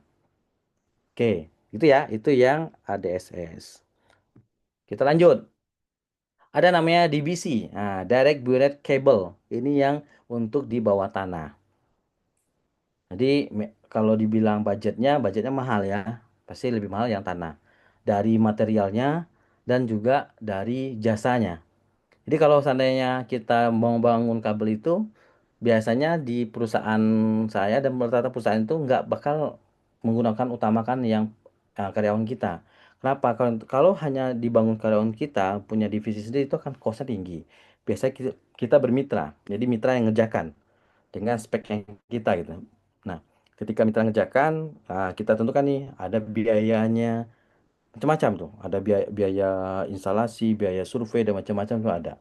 Oke, itu ya, itu yang ADSS. Kita lanjut. Ada namanya DBC, nah, Direct Buried Cable. Ini yang untuk di bawah tanah. Jadi kalau dibilang budgetnya mahal ya. Pasti lebih mahal yang tanah. Dari materialnya dan juga dari jasanya. Jadi kalau seandainya kita mau bangun kabel itu, biasanya di perusahaan saya dan rata-rata perusahaan itu nggak bakal menggunakan utamakan yang karyawan kita. Kenapa? Kalau hanya dibangun karyawan kita punya divisi sendiri itu akan kosnya tinggi. Biasanya kita bermitra, jadi mitra yang ngerjakan dengan spek yang kita gitu. Nah, ketika mitra ngerjakan, kita tentukan nih ada biayanya macam-macam tuh. Ada biaya, biaya instalasi, biaya survei dan macam-macam tuh ada.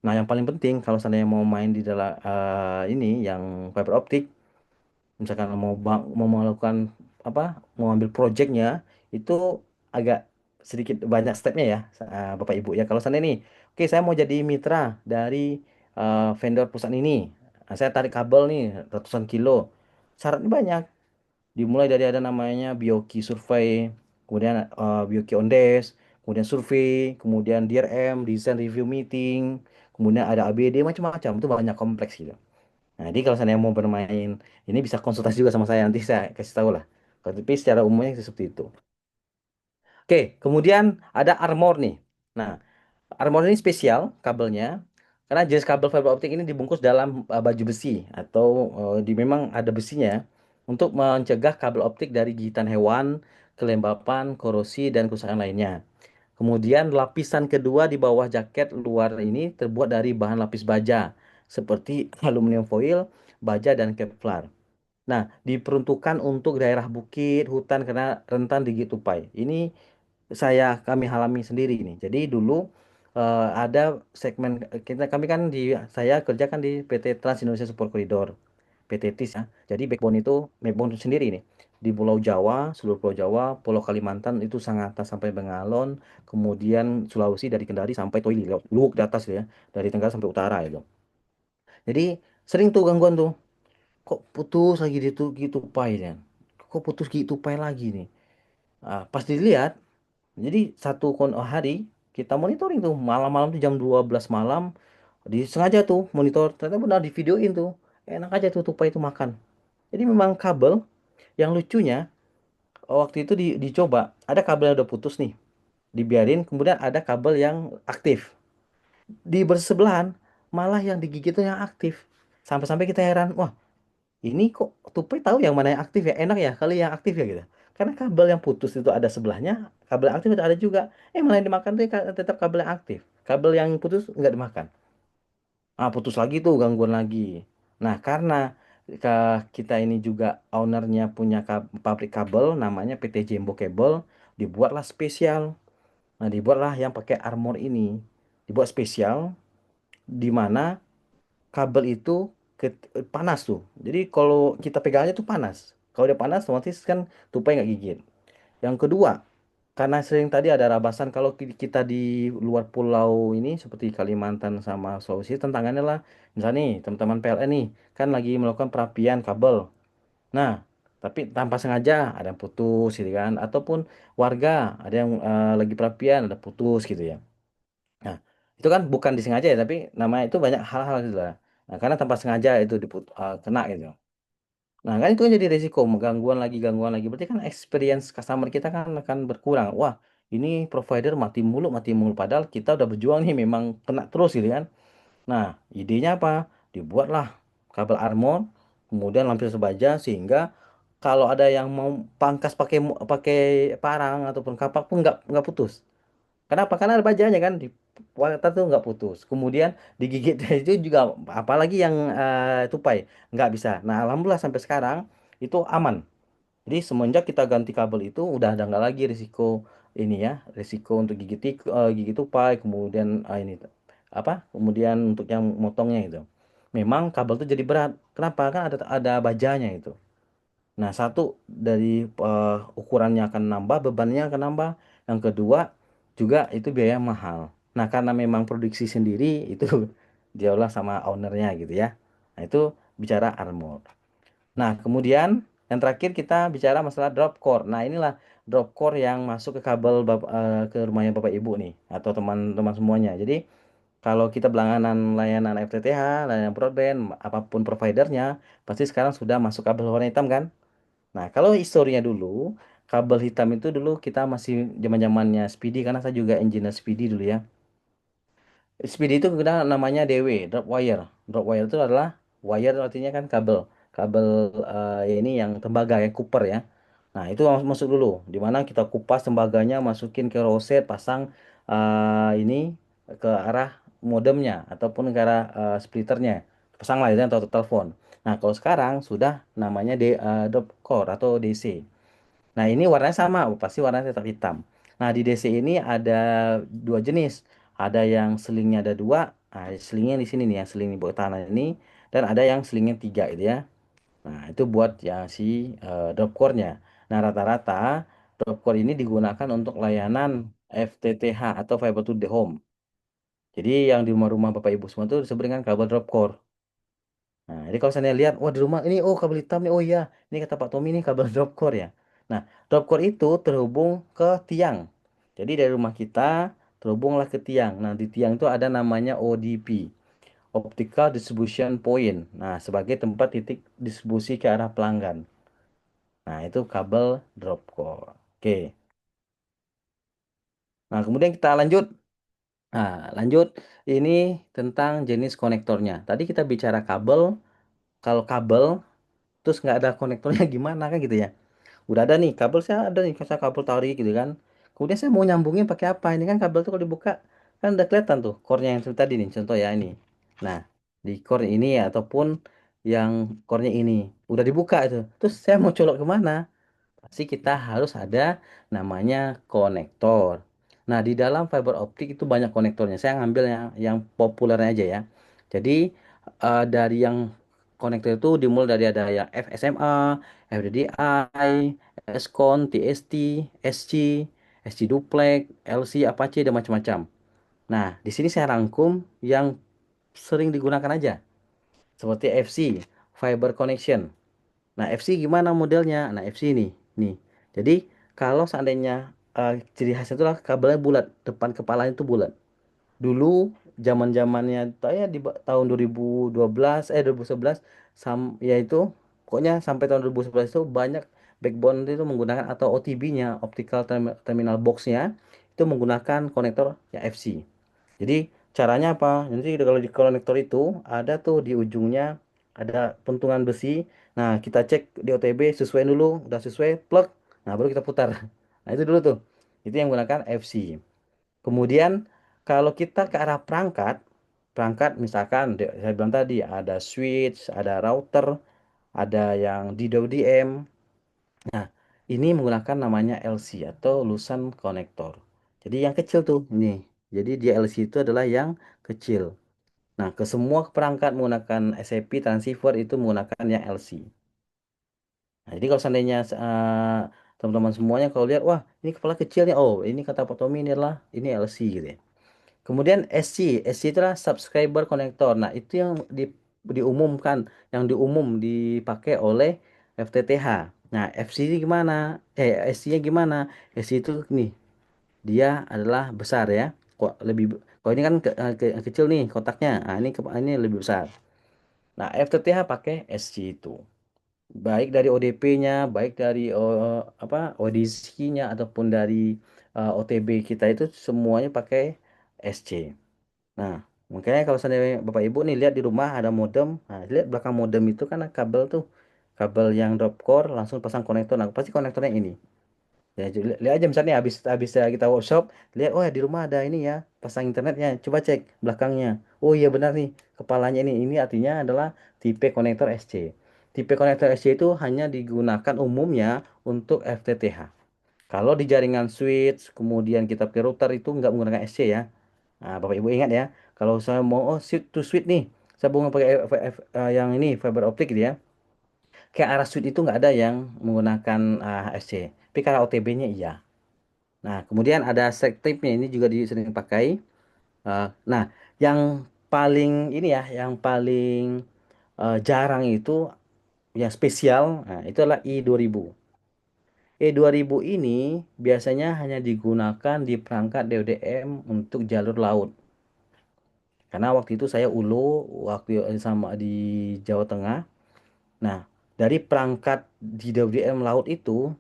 Nah, yang paling penting kalau seandainya mau main di dalam ini yang fiber optik, misalkan mau melakukan apa, mau ambil projectnya itu agak sedikit banyak stepnya ya, Bapak Ibu ya. Kalau seandainya nih, oke saya mau jadi mitra dari vendor perusahaan ini. Nah, saya tarik kabel nih ratusan kilo. Syaratnya banyak. Dimulai dari ada namanya Bioki Survey, kemudian Bioki Ondes, kemudian survei, kemudian DRM, Design Review Meeting, kemudian ada ABD, macam-macam. Itu banyak kompleks gitu. Nah, jadi kalau saya mau bermain, ini bisa konsultasi juga sama saya, nanti saya kasih tahu lah. Tapi secara umumnya seperti itu. Oke, kemudian ada armor nih. Nah, armor ini spesial kabelnya, karena jenis kabel fiber optik ini dibungkus dalam baju besi atau memang ada besinya untuk mencegah kabel optik dari gigitan hewan, kelembapan, korosi, dan kerusakan lainnya. Kemudian lapisan kedua di bawah jaket luar ini terbuat dari bahan lapis baja seperti aluminium foil, baja, dan Kevlar. Nah, diperuntukkan untuk daerah bukit, hutan karena rentan digigit tupai. Ini kami alami sendiri ini. Jadi dulu ada segmen kami kan saya kerjakan di PT Trans Indonesia Support Corridor, PT TIS ya. Jadi backbone itu sendiri nih. Di Pulau Jawa, seluruh Pulau Jawa, Pulau Kalimantan itu Sangatta sampai Bengalon, kemudian Sulawesi dari Kendari sampai Toili, Luwuk di atas ya, dari Tenggara sampai utara itu. Jadi sering tuh gangguan tuh. Kok putus lagi gitu gitu pai ya. Kok putus gitu pai lagi nih. Pas dilihat, jadi hari kita monitoring tuh malam-malam tuh jam 12 malam, disengaja tuh monitor, ternyata benar di videoin tuh. Enak aja tuh tupai itu makan. Jadi memang kabel yang lucunya waktu itu dicoba, ada kabel yang udah putus nih, dibiarin, kemudian ada kabel yang aktif. Di bersebelahan malah yang digigit itu yang aktif. Sampai-sampai kita heran, wah ini kok tupai tahu yang mana yang aktif ya, enak ya kali yang aktif ya gitu. Karena kabel yang putus itu ada sebelahnya, kabel yang aktif itu ada juga. Malah yang dimakan tuh tetap kabel yang aktif, kabel yang putus nggak dimakan. Putus lagi tuh, gangguan lagi. Nah, karena kita ini juga ownernya punya pabrik kabel namanya PT Jembo Cable, dibuatlah spesial. Nah, dibuatlah yang pakai armor ini, dibuat spesial di mana kabel itu panas tuh. Jadi kalau kita pegangnya tuh panas. Kalau dia panas, otomatis kan tupai nggak gigit. Yang kedua, karena sering tadi ada rabasan kalau kita di luar pulau ini seperti Kalimantan sama Sulawesi, tantangannya lah, misalnya nih teman-teman PLN nih kan lagi melakukan perapian kabel. Nah, tapi tanpa sengaja ada yang putus gitu kan, ataupun warga ada yang lagi perapian ada putus gitu ya. Nah, itu kan bukan disengaja ya, tapi namanya itu banyak hal-hal gitu lah. Nah, karena tanpa sengaja itu kena gitu. Nah, kan itu kan jadi risiko, gangguan lagi. Berarti kan experience customer kita kan akan berkurang. Wah, ini provider mati mulu. Padahal kita udah berjuang nih, memang kena terus gitu kan. Nah, idenya apa? dibuatlah kabel armor, kemudian lapisan sebaja sehingga kalau ada yang mau pangkas pakai pakai parang ataupun kapak pun nggak putus. Kenapa? Karena ada bajanya kan di watak tuh nggak putus. Kemudian digigit itu juga apalagi yang tupai nggak bisa. Nah, alhamdulillah sampai sekarang itu aman. Jadi semenjak kita ganti kabel itu udah ada nggak lagi risiko ini ya, risiko untuk gigit tupai, kemudian ini apa? Kemudian untuk yang motongnya itu. Memang kabel itu jadi berat. Kenapa? Kan ada bajanya itu. Nah, satu dari ukurannya akan nambah, bebannya akan nambah. Yang kedua juga itu biaya mahal. Nah, karena memang produksi sendiri itu diolah sama ownernya gitu ya. Nah, itu bicara armor. Nah, kemudian yang terakhir kita bicara masalah drop core. Nah, inilah drop core yang masuk ke kabel ke rumahnya Bapak Ibu nih atau teman-teman semuanya. Jadi, kalau kita berlangganan layanan FTTH, layanan broadband, apapun providernya, pasti sekarang sudah masuk kabel warna hitam kan? Nah, kalau historinya dulu, kabel hitam itu dulu kita masih zaman-zamannya Speedy karena saya juga engineer Speedy dulu ya. SPD itu kita namanya DW, drop wire. Drop wire itu adalah wire artinya kan kabel. Kabel ya ini yang tembaga ya, Cooper ya. Nah, itu masuk dulu. Di mana kita kupas tembaganya, masukin ke roset, pasang ini ke arah modemnya ataupun ke arah splitternya. Pasang lah itu atau telepon. Nah, kalau sekarang sudah namanya drop core atau DC. Nah, ini warnanya sama, pasti warnanya tetap hitam. Nah, di DC ini ada dua jenis. Ada yang selingnya ada dua. Nah, selingnya di sini nih, yang seling buat tanah ini. Dan ada yang selingnya tiga gitu ya. Nah, itu buat yang si drop core-nya. Nah, rata-rata drop core ini digunakan untuk layanan FTTH atau Fiber to the Home. Jadi yang di rumah-rumah Bapak Ibu semua itu disebut dengan kabel drop core. Nah, jadi kalau saya lihat, wah di rumah ini, oh kabel hitam nih, oh iya, ini kata Pak Tommy ini kabel drop core ya. Nah, drop core itu terhubung ke tiang. Jadi dari rumah kita terhubunglah ke tiang. Nah, di tiang itu ada namanya ODP, Optical Distribution Point. Nah, sebagai tempat titik distribusi ke arah pelanggan. Nah, itu kabel drop core. Oke. Nah, kemudian kita lanjut. Nah, lanjut ini tentang jenis konektornya. Tadi kita bicara kabel. Kalau kabel terus nggak ada konektornya gimana kan gitu ya. Udah ada nih kabel, saya ada nih saya kabel tarik gitu kan, kemudian saya mau nyambungin pakai apa, ini kan kabel tuh kalau dibuka kan udah kelihatan tuh core-nya yang seperti tadi nih contoh ya ini. Nah, di core ini ataupun yang core-nya ini udah dibuka itu, terus saya mau colok kemana, pasti kita harus ada namanya konektor. Nah, di dalam fiber optik itu banyak konektornya. Saya ngambil yang populernya aja ya. Jadi dari yang konektor itu dimulai dari ada yang FSMA, FDDI, Scon, TST, SC, SC duplex, LC, Apache dan macam-macam. Nah, di sini saya rangkum yang sering digunakan aja. Seperti FC, Fiber Connection. Nah, FC gimana modelnya? Nah, FC ini, nih. Jadi, kalau seandainya ciri khasnya itu kabelnya bulat, depan kepalanya itu bulat. Dulu zaman-zamannya ya di tahun 2012 2011 yaitu pokoknya sampai tahun 2011 itu banyak backbone itu menggunakan atau OTB-nya, Optical Terminal Box-nya itu menggunakan konektor ya FC. Jadi caranya apa? Nanti kalau di konektor itu ada tuh di ujungnya ada pentungan besi. Nah, kita cek di OTB sesuai dulu, udah sesuai, plug. Nah, baru kita putar. Nah, itu dulu tuh. Itu yang menggunakan FC. Kemudian kalau kita ke arah perangkat, perangkat misalkan saya bilang tadi ada switch, ada router, ada yang DWDM. Nah, ini menggunakan namanya LC atau Lucent Connector. Jadi yang kecil tuh ini. Jadi dia LC itu adalah yang kecil. Nah, ke semua perangkat menggunakan SAP transceiver itu menggunakan yang LC. Nah, jadi kalau seandainya teman-teman semuanya kalau lihat, wah ini kepala kecilnya, oh ini kata Pak Tommy ini adalah ini LC gitu ya. Kemudian SC itulah subscriber connector. Nah, itu yang diumumkan, yang dipakai oleh FTTH. Nah, FC ini gimana? SC-nya gimana? SC itu nih, dia adalah besar ya. Kok lebih kalau ini kan kecil nih kotaknya. Nah, ini lebih besar. Nah, FTTH pakai SC itu. Baik dari ODP-nya, baik dari apa ODC-nya ataupun dari OTB kita itu semuanya pakai SC. Nah, Makanya kalau seandainya Bapak Ibu nih lihat di rumah ada modem, nah lihat belakang modem itu kan ada kabel tuh, kabel yang drop core langsung pasang konektor, nah pasti konektornya ini. Ya, lihat aja misalnya habis habis kita workshop, lihat oh ya di rumah ada ini ya, pasang internetnya. Coba cek belakangnya. Oh iya benar nih, kepalanya ini. Ini artinya adalah tipe konektor SC. Tipe konektor SC itu hanya digunakan umumnya untuk FTTH. Kalau di jaringan switch, kemudian kita pakai router itu nggak menggunakan SC ya. Nah, Bapak Ibu ingat ya, kalau saya mau oh switch to switch nih, saya mau pakai yang ini fiber optik gitu ya. Kayak arah switch itu nggak ada yang menggunakan SC. Tapi kalau OTB-nya iya. Nah, kemudian ada selektifnya ini juga sering pakai. Nah, yang paling ini ya, yang paling jarang itu yang spesial, nah, itu adalah I2000. I2000 ini biasanya hanya digunakan di perangkat DWDM untuk jalur laut. Karena waktu itu saya waktu sama di Jawa Tengah. Nah, dari perangkat di WDM laut itu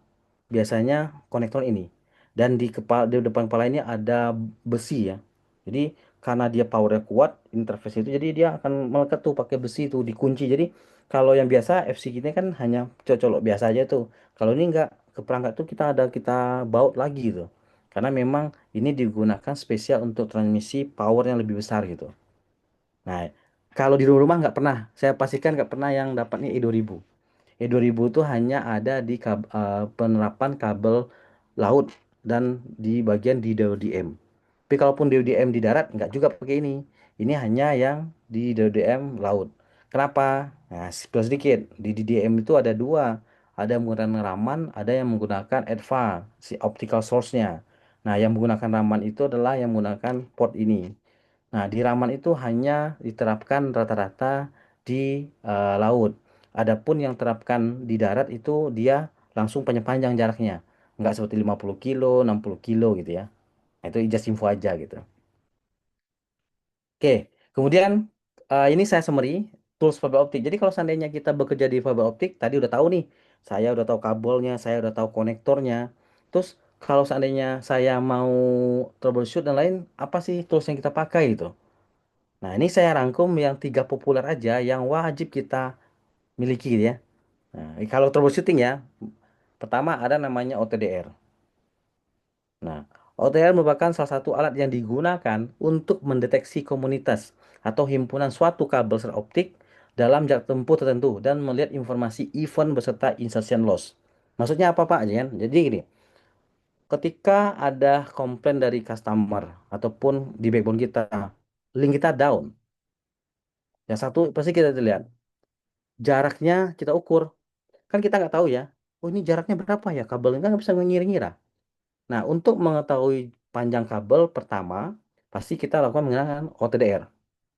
biasanya konektor ini. Dan di depan kepala ini ada besi ya. Jadi karena dia powernya kuat, interface itu jadi dia akan melekat tuh pakai besi tuh dikunci. Jadi kalau yang biasa FC ini kan hanya colok biasa aja tuh. Kalau ini enggak, ke perangkat tuh kita baut lagi tuh. Karena memang ini digunakan spesial untuk transmisi power yang lebih besar gitu. Nah, kalau di rumah nggak pernah, saya pastikan nggak pernah yang dapatnya E2000. E2000 itu hanya ada di penerapan kabel laut dan di bagian di DWDM. Tapi kalaupun DWDM di darat, nggak juga pakai ini. Ini hanya yang di DWDM laut. Kenapa? Nah, sedikit. Di DWDM itu ada dua. Ada yang menggunakan Raman, ada yang menggunakan EDVA, si optical source-nya. Nah, yang menggunakan Raman itu adalah yang menggunakan port ini. Nah, di Raman itu hanya diterapkan rata-rata di laut. Adapun yang terapkan di darat itu dia langsung panjang jaraknya. Nggak seperti 50 kilo, 60 kilo gitu ya. Nah, itu just info aja gitu. Oke, kemudian ini saya summary tools fiber optik. Jadi kalau seandainya kita bekerja di fiber optik, tadi udah tahu nih, saya udah tahu kabelnya, saya udah tahu konektornya. Terus kalau seandainya saya mau troubleshoot dan lain, apa sih tools yang kita pakai gitu? Nah, ini saya rangkum yang tiga populer aja yang wajib kita miliki gitu ya. Nah, kalau troubleshooting ya, pertama ada namanya OTDR. Nah, OTDR merupakan salah satu alat yang digunakan untuk mendeteksi komunitas atau himpunan suatu kabel optik dalam jarak tempuh tertentu dan melihat informasi event beserta insertion loss. Maksudnya apa Pak Jen? Jadi gini, ketika ada komplain dari customer ataupun di backbone kita, link kita down. Yang satu pasti kita lihat jaraknya kita ukur. Kan kita nggak tahu ya, oh ini jaraknya berapa ya kabelnya, kan nggak bisa mengira-ngira. Nah, untuk mengetahui panjang kabel pertama, pasti kita lakukan menggunakan OTDR.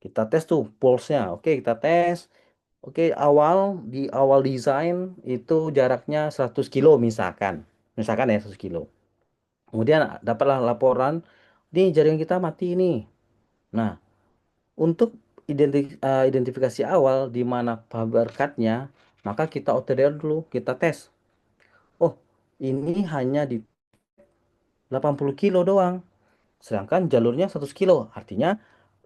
Kita tes tuh pulse-nya, oke kita tes, oke di awal desain itu jaraknya 100 kilo misalkan, misalkan ya 100 kilo. Kemudian dapatlah laporan, nih jaringan kita mati nih. Nah, untuk identifikasi awal di mana power cut-nya, maka kita OTDR dulu, kita tes. Oh, ini hanya di 80 kilo doang. Sedangkan jalurnya 100 kilo. Artinya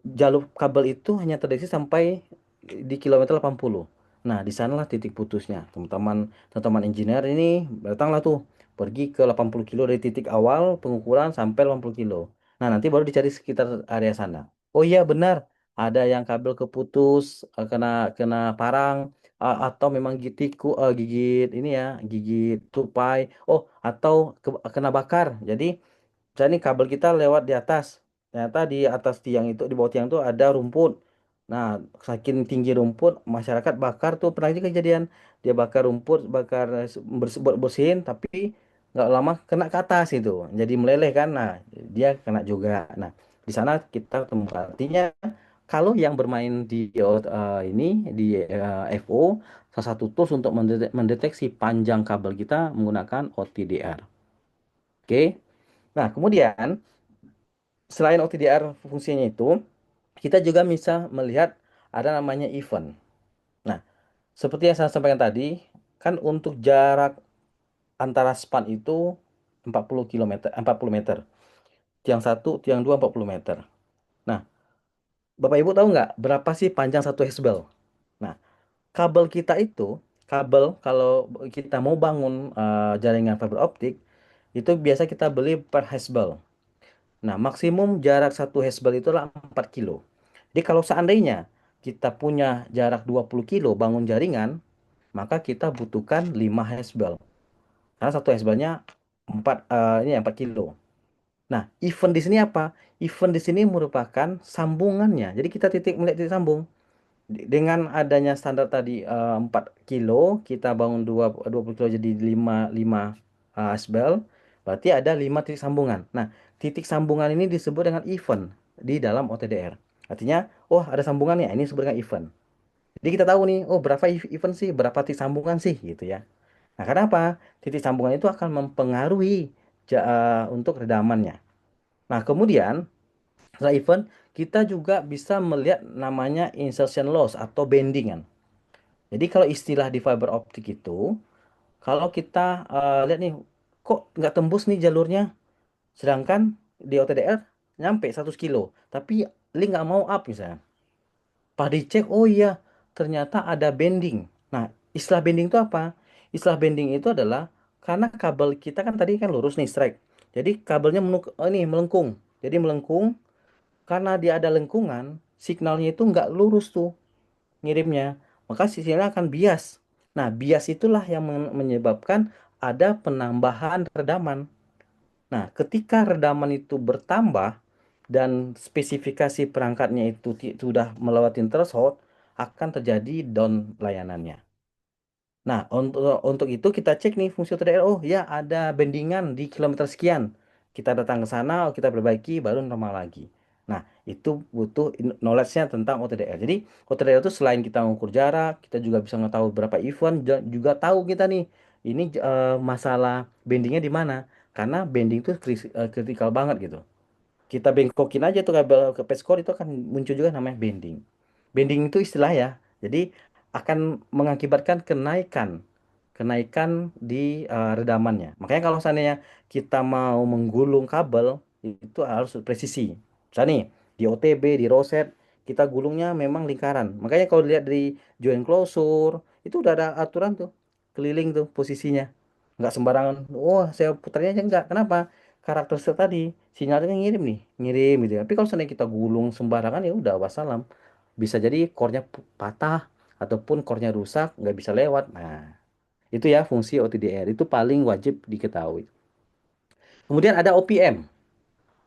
jalur kabel itu hanya terdeteksi sampai di kilometer 80. Nah, di sanalah titik putusnya. Teman-teman engineer ini datanglah tuh pergi ke 80 kilo dari titik awal pengukuran sampai 80 kilo. Nah, nanti baru dicari sekitar area sana. Oh iya benar, ada yang kabel keputus, kena kena parang, atau memang gigit ini ya, gigit tupai. Oh, atau kena bakar. Jadi misalnya nih kabel kita lewat di atas. Ternyata di atas tiang itu, di bawah tiang itu ada rumput. Nah, saking tinggi rumput, masyarakat bakar tuh pernah juga kejadian. Dia bakar rumput, bakar bersihin, tapi nggak lama kena ke atas itu. Jadi meleleh kan. Nah, dia kena juga. Nah, di sana kita temukan. Artinya, kalau yang bermain di ini, di FO, salah satu tools untuk mendeteksi panjang kabel kita menggunakan OTDR. Oke. Nah, kemudian selain OTDR fungsinya itu, kita juga bisa melihat ada namanya event. Nah, seperti yang saya sampaikan tadi, kan untuk jarak antara span itu 40 km, 40 meter. Tiang satu, tiang dua 40 meter. Nah, Bapak Ibu tahu nggak berapa sih panjang satu Hesbel? Nah, kabel kita itu, kabel kalau kita mau bangun jaringan fiber optik, itu biasa kita beli per Hesbel. Nah, maksimum jarak satu Hesbel itu adalah 4 kilo. Jadi kalau seandainya kita punya jarak 20 kilo bangun jaringan, maka kita butuhkan 5 Hesbel. Karena satu Hesbelnya 4 kilo. Nah, event di sini apa? Event di sini merupakan sambungannya. Jadi kita melihat titik sambung. Dengan adanya standar tadi 4 kilo, kita bangun 20 kilo jadi 5 asbel, berarti ada 5 titik sambungan. Nah, titik sambungan ini disebut dengan event di dalam OTDR. Artinya, oh ada sambungannya, ini disebut dengan event. Jadi kita tahu nih, oh berapa event sih, berapa titik sambungan sih gitu ya. Nah, kenapa? Titik sambungan itu akan mempengaruhi untuk redamannya. Nah, kemudian setelah event, kita juga bisa melihat namanya insertion loss atau bendingan. Jadi kalau istilah di fiber optik itu, kalau kita lihat nih, kok nggak tembus nih jalurnya, sedangkan di OTDR nyampe 100 kilo, tapi link nggak mau up misalnya. Pas dicek, oh iya, ternyata ada bending. Nah, istilah bending itu apa? Istilah bending itu adalah karena kabel kita kan tadi kan lurus nih, strike. Jadi kabelnya ini melengkung. Jadi melengkung, karena dia ada lengkungan, signalnya itu nggak lurus tuh ngirimnya. Maka sinyalnya akan bias. Nah, bias itulah yang menyebabkan ada penambahan redaman. Nah, ketika redaman itu bertambah dan spesifikasi perangkatnya itu sudah melewati threshold, akan terjadi down layanannya. Nah, untuk itu kita cek nih fungsi OTDR. Oh ya, ada bendingan di kilometer sekian. Kita datang ke sana, oh, kita perbaiki, baru normal lagi. Nah, itu butuh knowledge-nya tentang OTDR. Jadi, OTDR itu selain kita mengukur jarak, kita juga bisa mengetahui berapa event, juga tahu kita nih, ini masalah bendingnya di mana. Karena bending itu kritikal banget gitu. Kita bengkokin aja tuh kabel ke peskor itu akan muncul juga namanya bending. Bending itu istilah ya. Jadi akan mengakibatkan kenaikan kenaikan di redamannya. Makanya kalau seandainya kita mau menggulung kabel itu harus presisi. Misalnya nih di OTB, di roset kita gulungnya memang lingkaran. Makanya kalau dilihat dari joint closure itu udah ada aturan tuh keliling tuh posisinya. Nggak sembarangan. Wah, saya putarnya aja enggak. Kenapa? Karakteristik tadi sinyalnya ngirim nih, ngirim gitu ya. Tapi kalau seandainya kita gulung sembarangan ya udah wassalam. Bisa jadi core-nya patah ataupun core-nya rusak, nggak bisa lewat. Nah, itu ya fungsi OTDR. Itu paling wajib diketahui. Kemudian ada OPM,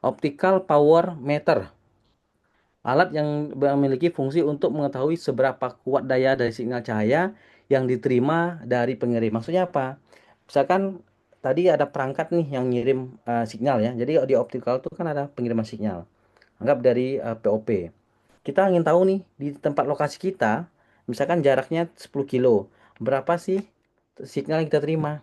Optical Power Meter. Alat yang memiliki fungsi untuk mengetahui seberapa kuat daya dari sinyal cahaya yang diterima dari pengirim. Maksudnya apa? Misalkan tadi ada perangkat nih yang ngirim sinyal ya. Jadi di optical itu kan ada pengiriman sinyal. Anggap dari POP. Kita ingin tahu nih di tempat lokasi kita, misalkan jaraknya 10 kilo. Berapa sih sinyal yang kita terima?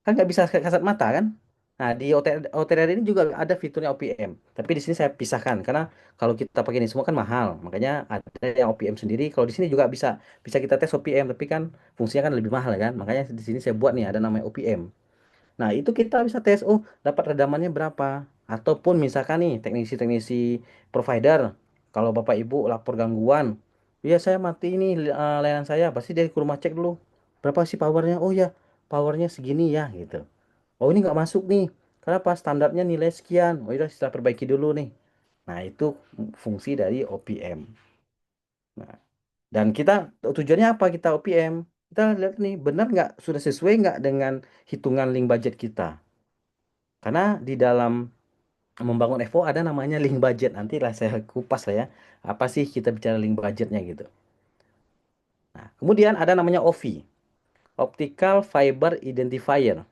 Kan nggak bisa kasat mata kan? Nah, di OTR ini juga ada fiturnya OPM. Tapi di sini saya pisahkan karena kalau kita pakai ini semua kan mahal. Makanya ada yang OPM sendiri. Kalau di sini juga bisa bisa kita tes OPM, tapi kan fungsinya kan lebih mahal kan. Makanya di sini saya buat nih ada namanya OPM. Nah, itu kita bisa tes, oh, dapat redamannya berapa. Ataupun misalkan nih, teknisi-teknisi provider, kalau Bapak Ibu lapor gangguan, ya saya mati ini layanan saya, pasti dari ke rumah cek dulu. Berapa sih powernya? Oh ya, powernya segini ya, gitu. Oh, ini nggak masuk nih. Kenapa? Standarnya nilai sekian. Oh, ya kita perbaiki dulu nih. Nah, itu fungsi dari OPM. Nah, dan kita tujuannya apa kita OPM? Kita lihat nih, benar nggak, sudah sesuai nggak dengan hitungan link budget kita. Karena di dalam membangun FO ada namanya link budget. Nanti lah saya kupas lah ya. Apa sih kita bicara link budgetnya gitu. Nah, kemudian ada namanya OFI, Optical Fiber Identifier.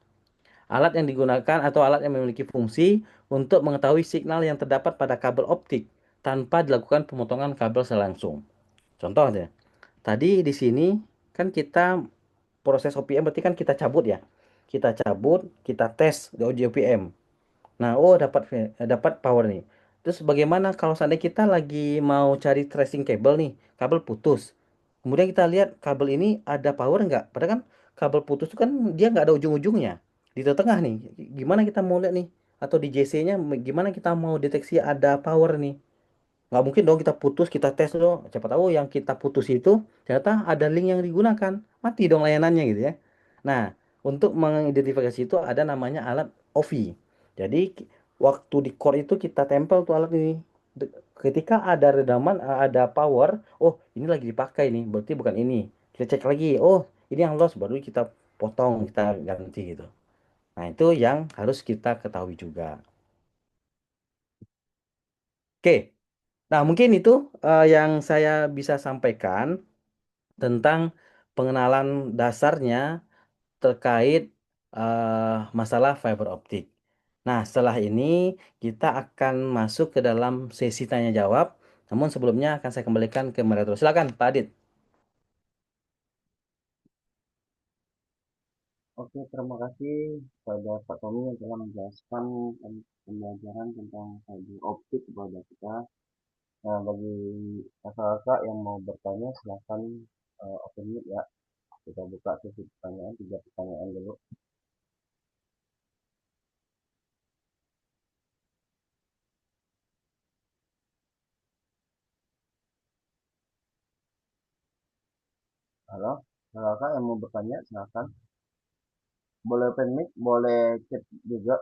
Alat yang digunakan atau alat yang memiliki fungsi untuk mengetahui signal yang terdapat pada kabel optik tanpa dilakukan pemotongan kabel selangsung. Contohnya, tadi di sini kan kita proses OPM berarti kan kita cabut ya. Kita cabut, kita tes di OPM. Nah, oh dapat power nih. Terus bagaimana kalau seandainya kita lagi mau cari tracing kabel nih, kabel putus. Kemudian kita lihat kabel ini ada power nggak? Padahal kan kabel putus itu kan dia nggak ada ujung-ujungnya. Di tengah nih, gimana kita mau lihat nih? Atau di JC-nya gimana kita mau deteksi ada power nih? Nggak mungkin dong kita putus, kita tes dong. Siapa tahu yang kita putus itu ternyata ada link yang digunakan. Mati dong layanannya gitu ya. Nah, untuk mengidentifikasi itu ada namanya alat OVI. Jadi waktu di core itu kita tempel tuh alat ini. Ketika ada redaman, ada power, oh ini lagi dipakai nih, berarti bukan ini. Kita cek lagi, oh ini yang loss, baru kita potong, kita ganti gitu. Nah, itu yang harus kita ketahui juga. Oke, nah mungkin itu yang saya bisa sampaikan tentang pengenalan dasarnya terkait masalah fiber optik. Nah, setelah ini kita akan masuk ke dalam sesi tanya jawab. Namun sebelumnya akan saya kembalikan ke moderator. Silakan, Pak Adit. Oke, terima kasih kepada Pak Tommy yang telah menjelaskan pembelajaran tentang fiber optik kepada kita. Nah, bagi kakak-kakak yang mau bertanya, silahkan open mic ya. Kita buka sesi pertanyaan, 3 pertanyaan dulu. Halo, kakak yang mau bertanya, silahkan. Boleh open mic, boleh chat juga.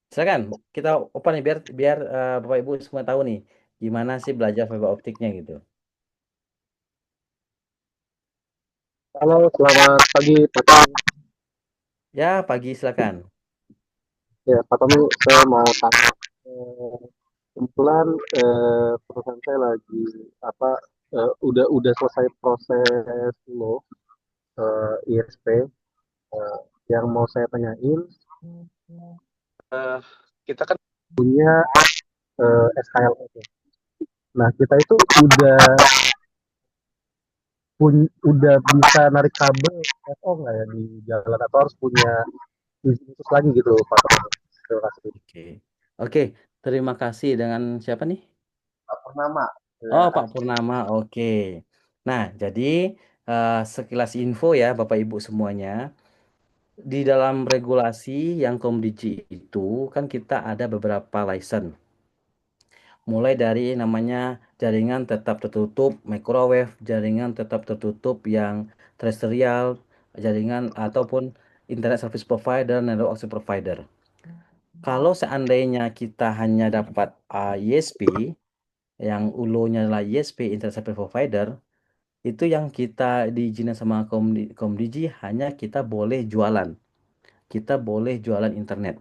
Silakan, kita open nih biar biar Bapak Ibu semua tahu nih gimana sih belajar fiber optiknya gitu. Halo, selamat pagi Pak Tommy. Ya, pagi silakan. Ya, Pak Tommy, saya mau tanya. Eh, Kebetulan perusahaan saya lagi apa udah selesai proses lo ISP. Eh, yang mau saya tanyain, kita kan punya SKLS. Nah, kita itu udah bisa narik kabel FO nggak ya di jalan atau harus punya izin khusus lagi gitu, Pak Tommy? Terima kasih. Oke. Oke, terima kasih dengan siapa nih? Pak Purnama. Oh, Ya, Pak Purnama. Oke. Nah, jadi sekilas info ya Bapak Ibu semuanya. Di dalam regulasi yang Komdigi itu kan kita ada beberapa license. Mulai dari namanya jaringan tetap tertutup microwave, jaringan tetap tertutup yang terestrial, jaringan ataupun internet service provider, network access provider. Kalau seandainya kita hanya dapat ISP, yang ULO-nya adalah ISP, internet service provider, itu yang kita diizinkan sama Komdigi hanya kita boleh jualan. Kita boleh jualan internet.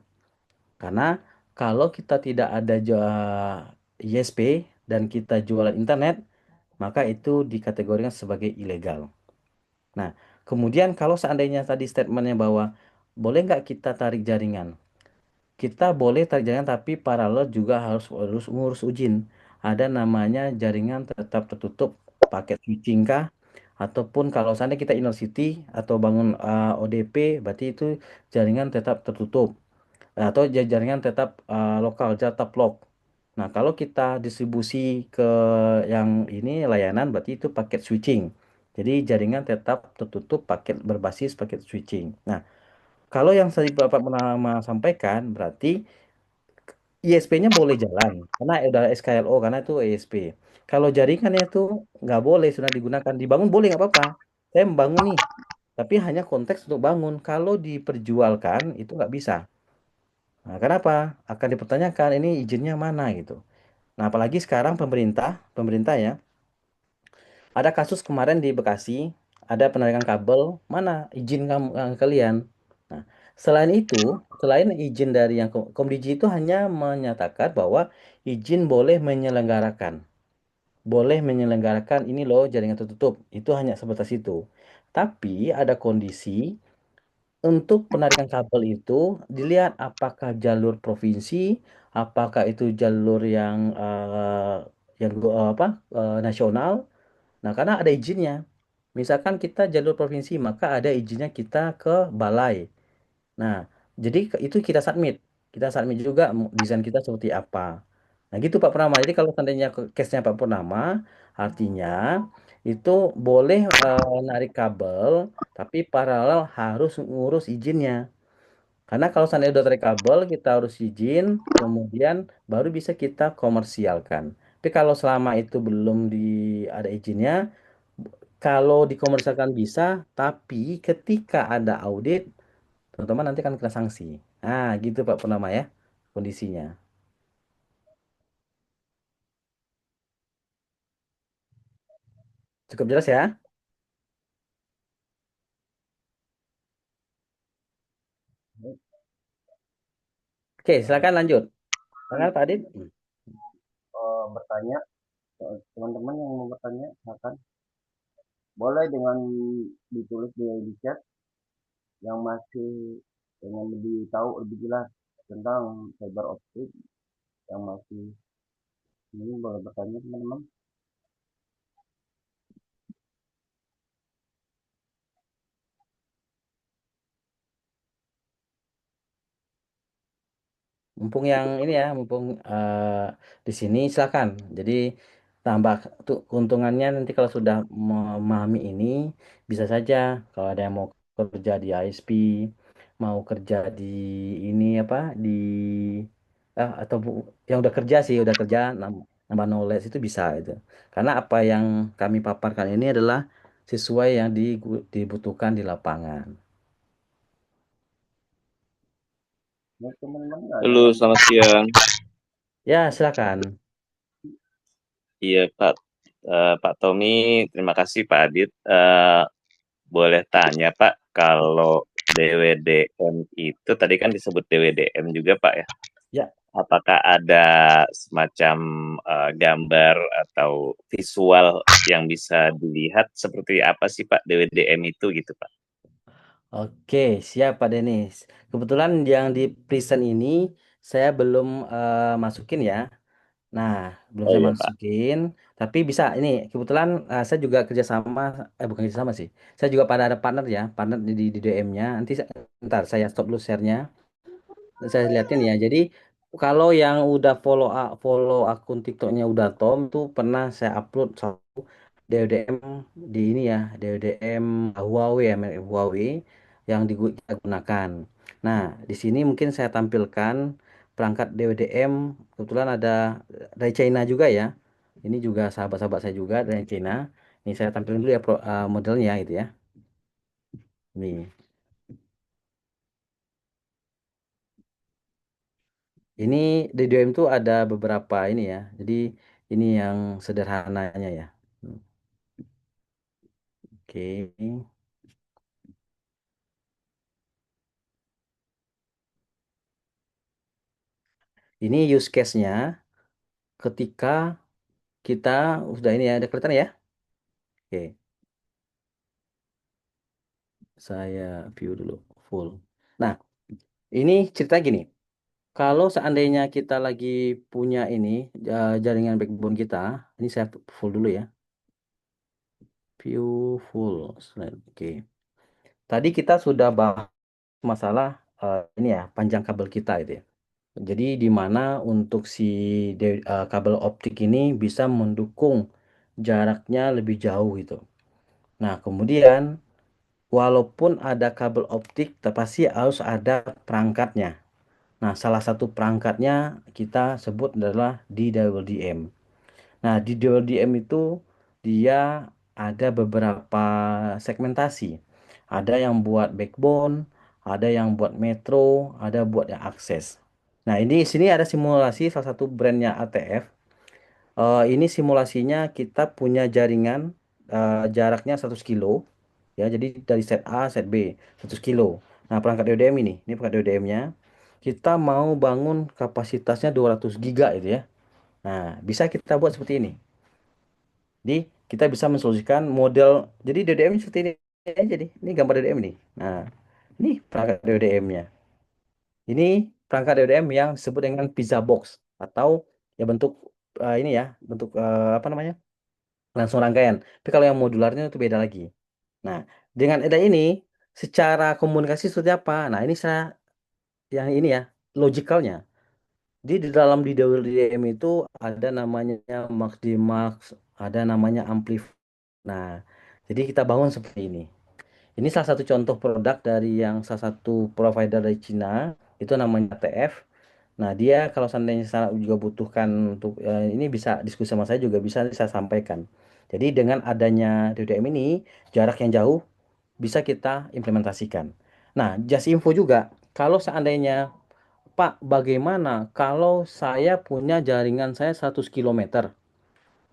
Karena kalau kita tidak ada ISP dan kita jualan internet, maka itu dikategorikan sebagai ilegal. Nah, kemudian kalau seandainya tadi statementnya bahwa boleh nggak kita tarik jaringan? Kita boleh tarik jaringan tapi paralel juga harus ngurus izin. Ada namanya jaringan tetap tertutup paket switching kah? Ataupun kalau seandainya kita inner city atau bangun ODP, berarti itu jaringan tetap tertutup atau jaringan tetap lokal tetap lock. Nah, kalau kita distribusi ke yang ini layanan berarti itu paket switching. Jadi jaringan tetap tertutup paket berbasis paket switching. Nah, kalau yang tadi Bapak pernah sampaikan berarti ISP-nya boleh jalan karena udah SKLO karena itu ISP. Kalau jaringannya itu nggak boleh sudah digunakan, dibangun boleh nggak apa-apa. Saya membangun nih, tapi hanya konteks untuk bangun. Kalau diperjualkan itu nggak bisa. Nah, kenapa? Akan dipertanyakan ini izinnya mana gitu. Nah, apalagi sekarang pemerintah ya, ada kasus kemarin di Bekasi, ada penarikan kabel, mana izin kamu kalian? Nah, selain itu, selain izin dari yang Komdigi itu hanya menyatakan bahwa izin boleh menyelenggarakan ini loh jaringan tertutup. Itu hanya sebatas itu. Tapi ada kondisi untuk penarikan kabel itu dilihat apakah jalur provinsi, apakah itu jalur yang nasional. Nah, karena ada izinnya. Misalkan kita jalur provinsi, maka ada izinnya kita ke balai. Nah, jadi itu kita submit. Kita submit juga desain kita seperti apa. Nah, gitu Pak Purnama. Jadi kalau seandainya case-nya Pak Purnama, artinya itu boleh narik kabel, tapi paralel harus ngurus izinnya. Karena kalau seandainya udah tarik kabel, kita harus izin, kemudian baru bisa kita komersialkan. Tapi kalau selama itu belum ada izinnya, kalau dikomersialkan bisa, tapi ketika ada audit, teman-teman nanti akan kena sanksi. Nah, gitu Pak Purnama ya, kondisinya. Cukup jelas ya? Oke, silakan lanjut. Silakan Pak Adit. Bertanya, teman-teman yang mau bertanya, silakan. Boleh dengan ditulis di chat yang masih ingin lebih tahu lebih jelas tentang fiber optik yang masih ini boleh bertanya teman-teman. Mumpung yang ini ya, mumpung di sini silakan. Jadi tambah tuh keuntungannya nanti kalau sudah memahami ini bisa saja kalau ada yang mau kerja di ISP, mau kerja di ini apa di atau yang udah kerja sih udah kerja nambah knowledge itu bisa itu. Karena apa yang kami paparkan ini adalah sesuai yang dibutuhkan di lapangan. Ya, teman-teman ada Halo, yang selamat siang. Ya, silakan. Iya, Pak. Pak Tommy, terima kasih Pak Adit. Boleh tanya Pak, kalau DWDM itu tadi kan disebut DWDM juga Pak ya. Ya. Apakah ada semacam gambar atau visual yang bisa dilihat seperti apa sih Pak DWDM itu gitu Pak? Oke, siap Pak Denis. Kebetulan yang di present ini saya belum masukin ya. Nah, belum Oh saya iya Pak. masukin, tapi bisa ini kebetulan saya juga kerjasama, bukan kerjasama sih. Saya juga pada ada partner ya, partner di DM-nya. Nanti ntar saya stop dulu share-nya. Saya liatin ya. Jadi kalau yang udah follow akun TikToknya udah Tom tuh pernah saya upload satu DWDM di ini ya, DWDM Huawei ya, merek Huawei yang kita gunakan. Nah, di sini mungkin saya tampilkan perangkat DWDM kebetulan ada dari China juga ya. Ini juga sahabat-sahabat saya juga dari China. Ini saya tampilkan dulu ya modelnya gitu ya. Nih. Ini di DOM itu ada beberapa ini ya. Jadi ini yang sederhananya ya. Oke. Ini use case-nya ketika kita udah ini ya, udah kelihatan ya. Oke, saya view dulu full. Nah, ini cerita gini. Kalau seandainya kita lagi punya ini jaringan backbone kita, ini saya full dulu ya. View full slide. Oke. Tadi kita sudah bahas masalah ini ya, panjang kabel kita itu ya. Jadi di mana untuk si kabel optik ini bisa mendukung jaraknya lebih jauh gitu. Nah, kemudian walaupun ada kabel optik, pasti harus ada perangkatnya. Nah, salah satu perangkatnya kita sebut adalah DWDM. Nah, di DWDM itu dia ada beberapa segmentasi. Ada yang buat backbone, ada yang buat metro, ada buat yang akses. Nah, ini sini ada simulasi salah satu brandnya ATF. Ini simulasinya kita punya jaringan jaraknya 100 kilo. Ya, jadi dari set A, set B 100 kilo. Nah, perangkat DWDM ini perangkat DWDM-nya. Kita mau bangun kapasitasnya 200 giga itu ya. Nah, bisa kita buat seperti ini. Jadi kita bisa mensolusikan model. Jadi DDM seperti ini aja nih. Ini gambar DDM nih. Nah, ini perangkat DDM-nya. Ini perangkat DDM yang disebut dengan pizza box atau ya bentuk ini ya, bentuk apa namanya? Langsung rangkaian. Tapi kalau yang modularnya itu beda lagi. Nah, dengan ada ini secara komunikasi seperti apa? Nah, ini saya yang ini ya, logikalnya. Di dalam di DWDM itu ada namanya max dimax, ada namanya amplif. Nah, jadi kita bangun seperti ini. Ini salah satu contoh produk dari yang salah satu provider dari Cina, itu namanya TF. Nah, dia kalau seandainya saya juga butuhkan untuk ini bisa diskusi sama saya juga bisa saya sampaikan. Jadi dengan adanya DWDM ini, jarak yang jauh bisa kita implementasikan. Nah, just info juga, kalau seandainya Pak, bagaimana kalau saya punya jaringan saya 100 kilometer,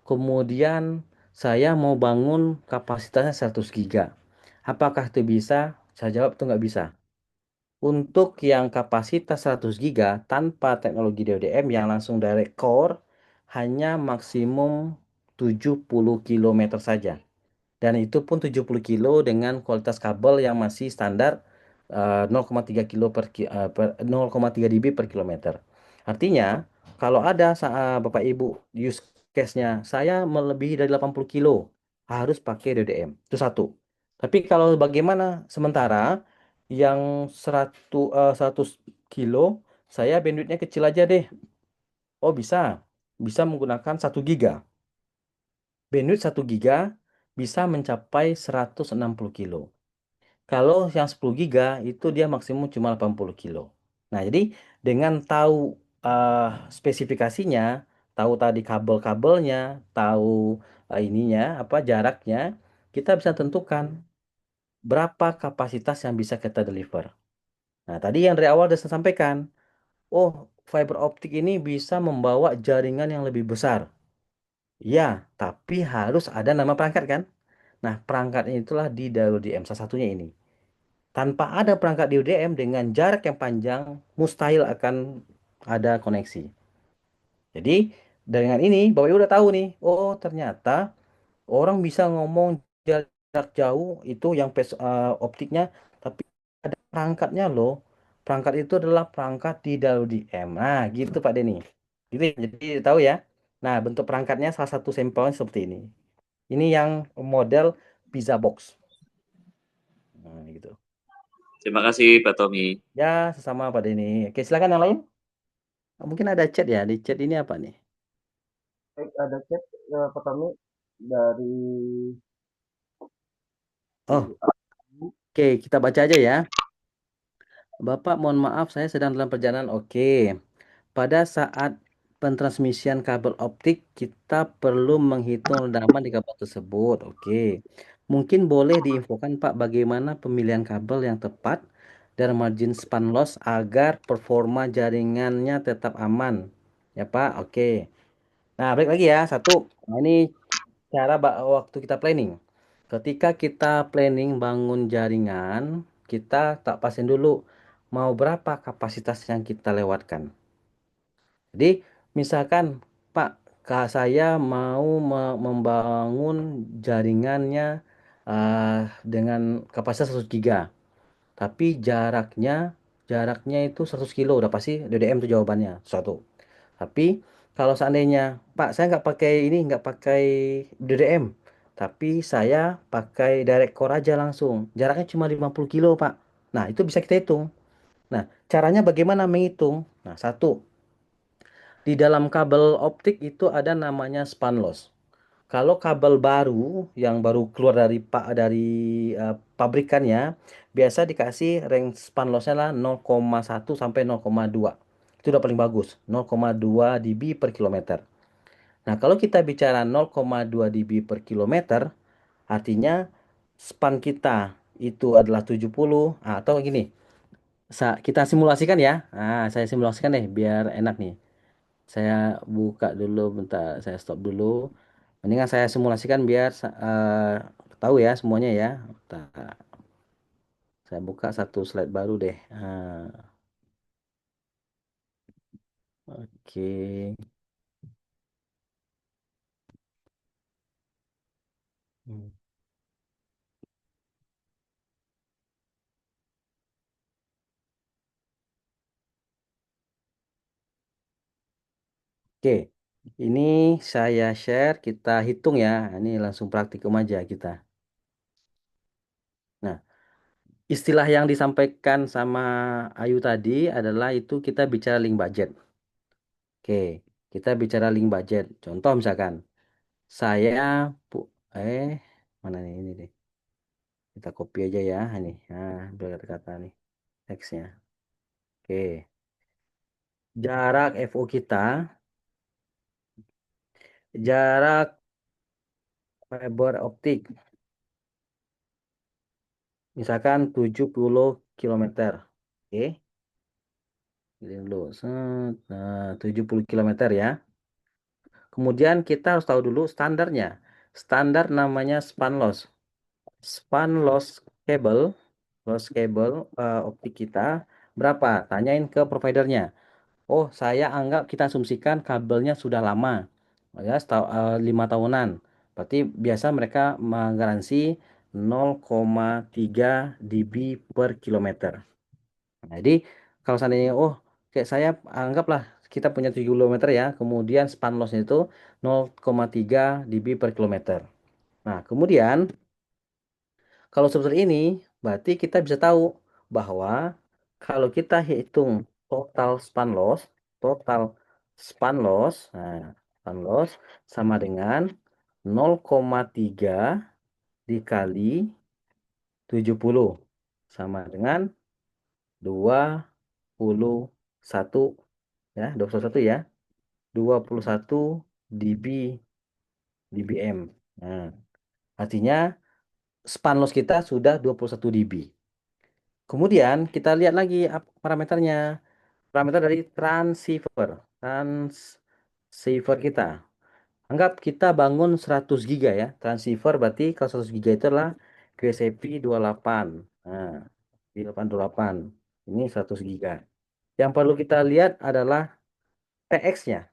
kemudian saya mau bangun kapasitasnya 100 giga. Apakah itu bisa? Saya jawab itu nggak bisa. Untuk yang kapasitas 100 giga tanpa teknologi DWDM yang langsung direct core hanya maksimum 70 kilometer saja. Dan itu pun 70 kilo dengan kualitas kabel yang masih standar 0,3 kilo 0,3 dB per kilometer. Artinya, kalau ada Bapak Ibu use case-nya saya melebihi dari 80 kilo harus pakai DDM. Itu satu. Tapi kalau bagaimana sementara yang 100 kilo saya bandwidth-nya kecil aja deh. Oh, bisa. Bisa menggunakan 1 giga. Bandwidth 1 giga bisa mencapai 160 kilo. Kalau yang 10 giga itu dia maksimum cuma 80 kilo. Nah, jadi dengan tahu spesifikasinya, tahu tadi kabel-kabelnya, tahu ininya apa jaraknya, kita bisa tentukan berapa kapasitas yang bisa kita deliver. Nah, tadi yang dari awal sudah saya sampaikan, oh, fiber optik ini bisa membawa jaringan yang lebih besar. Ya, tapi harus ada nama perangkat kan? Nah, perangkatnya itulah di DWDM, salah satunya ini. Tanpa ada perangkat DWDM dengan jarak yang panjang, mustahil akan ada koneksi. Jadi, dengan ini, Bapak Ibu udah tahu nih, oh ternyata orang bisa ngomong jarak jauh itu yang optiknya, tapi ada perangkatnya loh. Perangkat itu adalah perangkat di DWDM. Nah, gitu Pak Denny. Gitu, jadi tahu ya. Nah, bentuk perangkatnya salah satu sampelnya seperti ini. Ini yang model pizza box. Nah, gitu. Terima kasih Pak Tommy. Ya, sesama Pak Denny. Oke, silakan yang lain. Mungkin ada chat ya. Di chat ini apa nih? Baik, ada chat pertama dari Oh, Ibu Ayu. oke. Kita baca aja ya. Bapak, mohon maaf, saya sedang dalam perjalanan. Oke. Pada saat pentransmisian kabel optik, kita perlu menghitung rendaman di kabel tersebut. Oke. Mungkin boleh diinfokan, Pak, bagaimana pemilihan kabel yang tepat dan margin span loss agar performa jaringannya tetap aman. Ya, Pak. Oke. Nah, balik lagi ya. Satu. Nah, ini cara waktu kita planning. Ketika kita planning bangun jaringan, kita tak pasin dulu mau berapa kapasitas yang kita lewatkan. Jadi, misalkan Pak, saya mau membangun jaringannya dengan kapasitas 100 giga, tapi jaraknya itu 100 kilo, udah pasti DDM itu jawabannya satu. Tapi kalau seandainya Pak, saya nggak pakai ini, nggak pakai DDM, tapi saya pakai direct core aja langsung, jaraknya cuma 50 kilo Pak. Nah, itu bisa kita hitung. Nah, caranya bagaimana menghitung? Nah, satu, di dalam kabel optik itu ada namanya span loss. Kalau kabel baru yang baru keluar dari pabrikannya, biasa dikasih range span lossnya lah 0,1 sampai 0,2. Itu udah paling bagus, 0,2 dB per kilometer. Nah, kalau kita bicara 0,2 dB per kilometer, artinya span kita itu adalah 70, atau gini, kita simulasikan ya. Nah, saya simulasikan deh biar enak nih. Saya buka dulu bentar, saya stop dulu. Mendingan saya simulasikan biar tahu ya semuanya ya. Bentar, saya buka satu slide baru deh. Oke. Hmm. Oke. Ini saya share, kita hitung ya. Ini langsung praktikum aja kita. Nah, istilah yang disampaikan sama Ayu tadi adalah itu kita bicara link budget. Oke, kita bicara link budget. Contoh misalkan, saya, pu eh, mana nih ini deh. Kita copy aja ya, ini. Nah, biar kata-kata nih, teksnya. Oke, jarak FO kita, jarak fiber optik, misalkan 70 kilometer. Oke, ini dulu. Set. Nah, 70 kilometer ya. Kemudian kita harus tahu dulu standarnya. Standar namanya span loss. Span loss cable, optik kita berapa? Tanyain ke providernya. Oh, saya anggap kita asumsikan kabelnya sudah lama, ya, 5 tahunan. Berarti biasa mereka menggaransi 0,3 dB per kilometer. Nah, jadi kalau seandainya, oh, kayak saya anggaplah kita punya 7 kilometer ya, kemudian span lossnya itu 0,3 dB per kilometer. Nah, kemudian kalau seperti ini, berarti kita bisa tahu bahwa kalau kita hitung total span loss, total span loss sama dengan 0,3 dikali 70 sama dengan 21 ya, 21 ya, 21 dB dBm. Nah, artinya span loss kita sudah 21 dB. Kemudian kita lihat lagi parameternya. Parameter dari transceiver kita. Anggap kita bangun 100 giga ya. Transceiver berarti kalau 100 giga itu adalah QSFP 28. Nah, di 828. Ini 100 giga. Yang perlu kita lihat adalah TX-nya.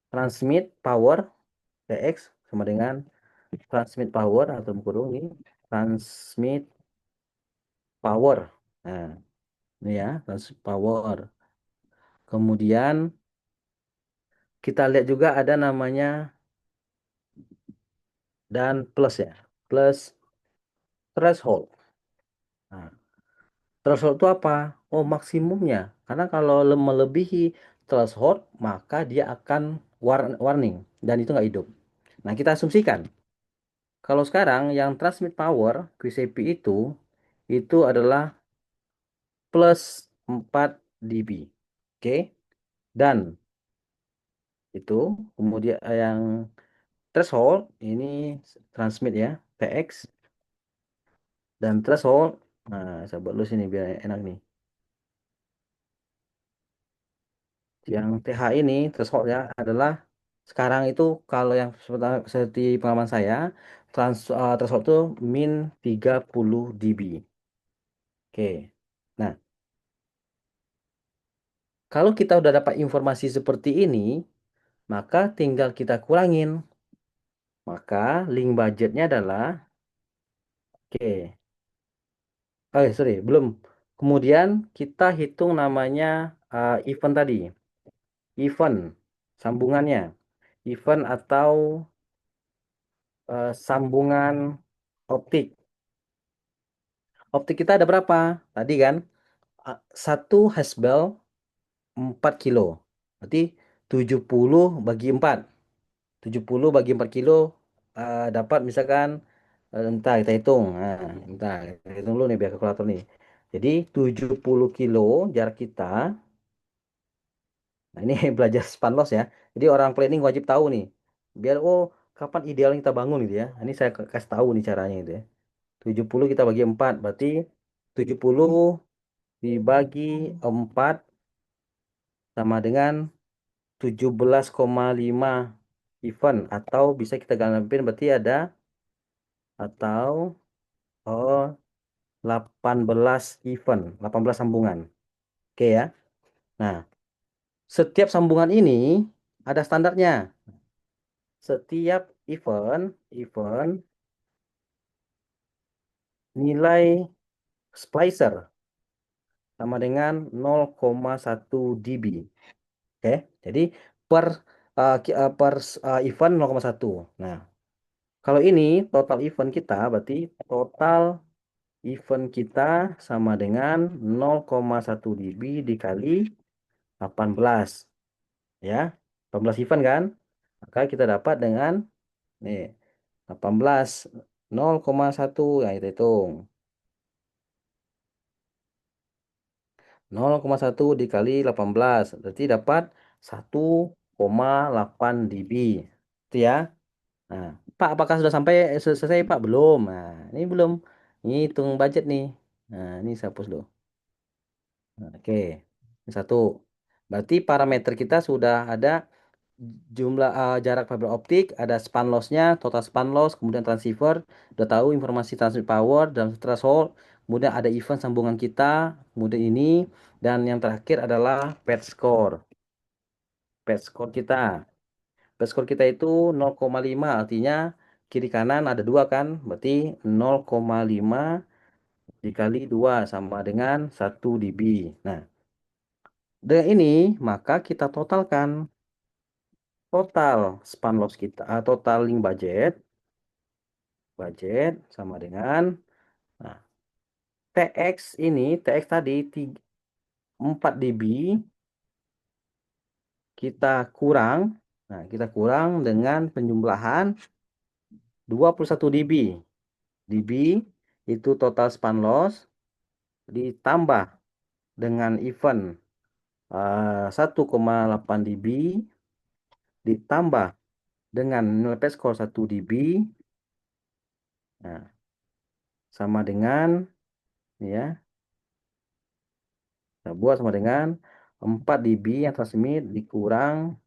Transmit power TX sama dengan transmit power atau kurung ini transmit power. Nah, ini ya, transmit power. Kemudian kita lihat juga ada namanya dan plus ya, plus threshold. Nah, threshold itu apa? Oh, maksimumnya. Karena kalau melebihi threshold, maka dia akan warning dan itu nggak hidup. Nah, kita asumsikan kalau sekarang yang transmit power QCP itu adalah plus 4 dB. Oke? Dan itu kemudian yang threshold ini transmit ya, TX dan threshold. Nah, saya buat lu sini biar enak nih. Yang TH ini thresholdnya adalah sekarang itu kalau yang seperti pengalaman saya threshold itu min 30 dB. Oke. Nah, kalau kita udah dapat informasi seperti ini, maka tinggal kita kurangin. Maka link budgetnya adalah oke. Sorry, belum. Kemudian kita hitung namanya event tadi. Event sambungannya. Event atau sambungan optik. Optik kita ada berapa? Tadi kan satu hasbel 4 kilo. Berarti 70 bagi 4. 70 bagi 4 kilo dapat misalkan entar kita hitung. Nah, entar kita hitung dulu nih biar kalkulator nih. Jadi 70 kilo jarak kita. Nah, ini belajar span loss ya. Jadi orang planning wajib tahu nih. Biar kapan idealnya kita bangun gitu ya. Ini saya kasih tahu nih caranya gitu ya. 70 kita bagi 4 berarti 70 dibagi 4 sama dengan 17,5 event atau bisa kita ganapin berarti ada atau oh 18 event, 18 sambungan. Oke ya. Nah, setiap sambungan ini ada standarnya. Setiap event nilai splicer sama dengan 0,1 dB. Oke, jadi per event 0,1. Nah, kalau ini total event kita berarti total event kita sama dengan 0,1 dB dikali 18. Ya, 18 event kan? Maka kita dapat dengan nih 18 0,1 yang kita hitung. 0,1 dikali 18 berarti dapat 1,8 dB. Itu ya. Nah, Pak, apakah sudah sampai selesai, Pak? Belum. Nah, ini belum. Ini hitung budget nih. Nah, ini saya hapus dulu. Nah, oke. Ini satu. Berarti parameter kita sudah ada jumlah jarak fiber optik, ada span loss-nya, total span loss, kemudian transceiver, udah tahu informasi transmit power dan threshold, kemudian ada event sambungan kita, kemudian ini, dan yang terakhir adalah patch score. Patch score kita. Patch score kita itu 0,5, artinya kiri kanan ada dua kan, berarti 0,5 dikali 2 sama dengan 1 dB. Nah, dengan ini maka kita totalkan total span loss kita, total link budget sama dengan nah, TX ini TX tadi 4 dB kita kurang kita kurang dengan penjumlahan 21 dB. dB itu total span loss ditambah dengan event 1,8 dB ditambah dengan nilai p score 1 dB, nah, sama dengan ya kita buat sama dengan 4 dB yang transmit dikurang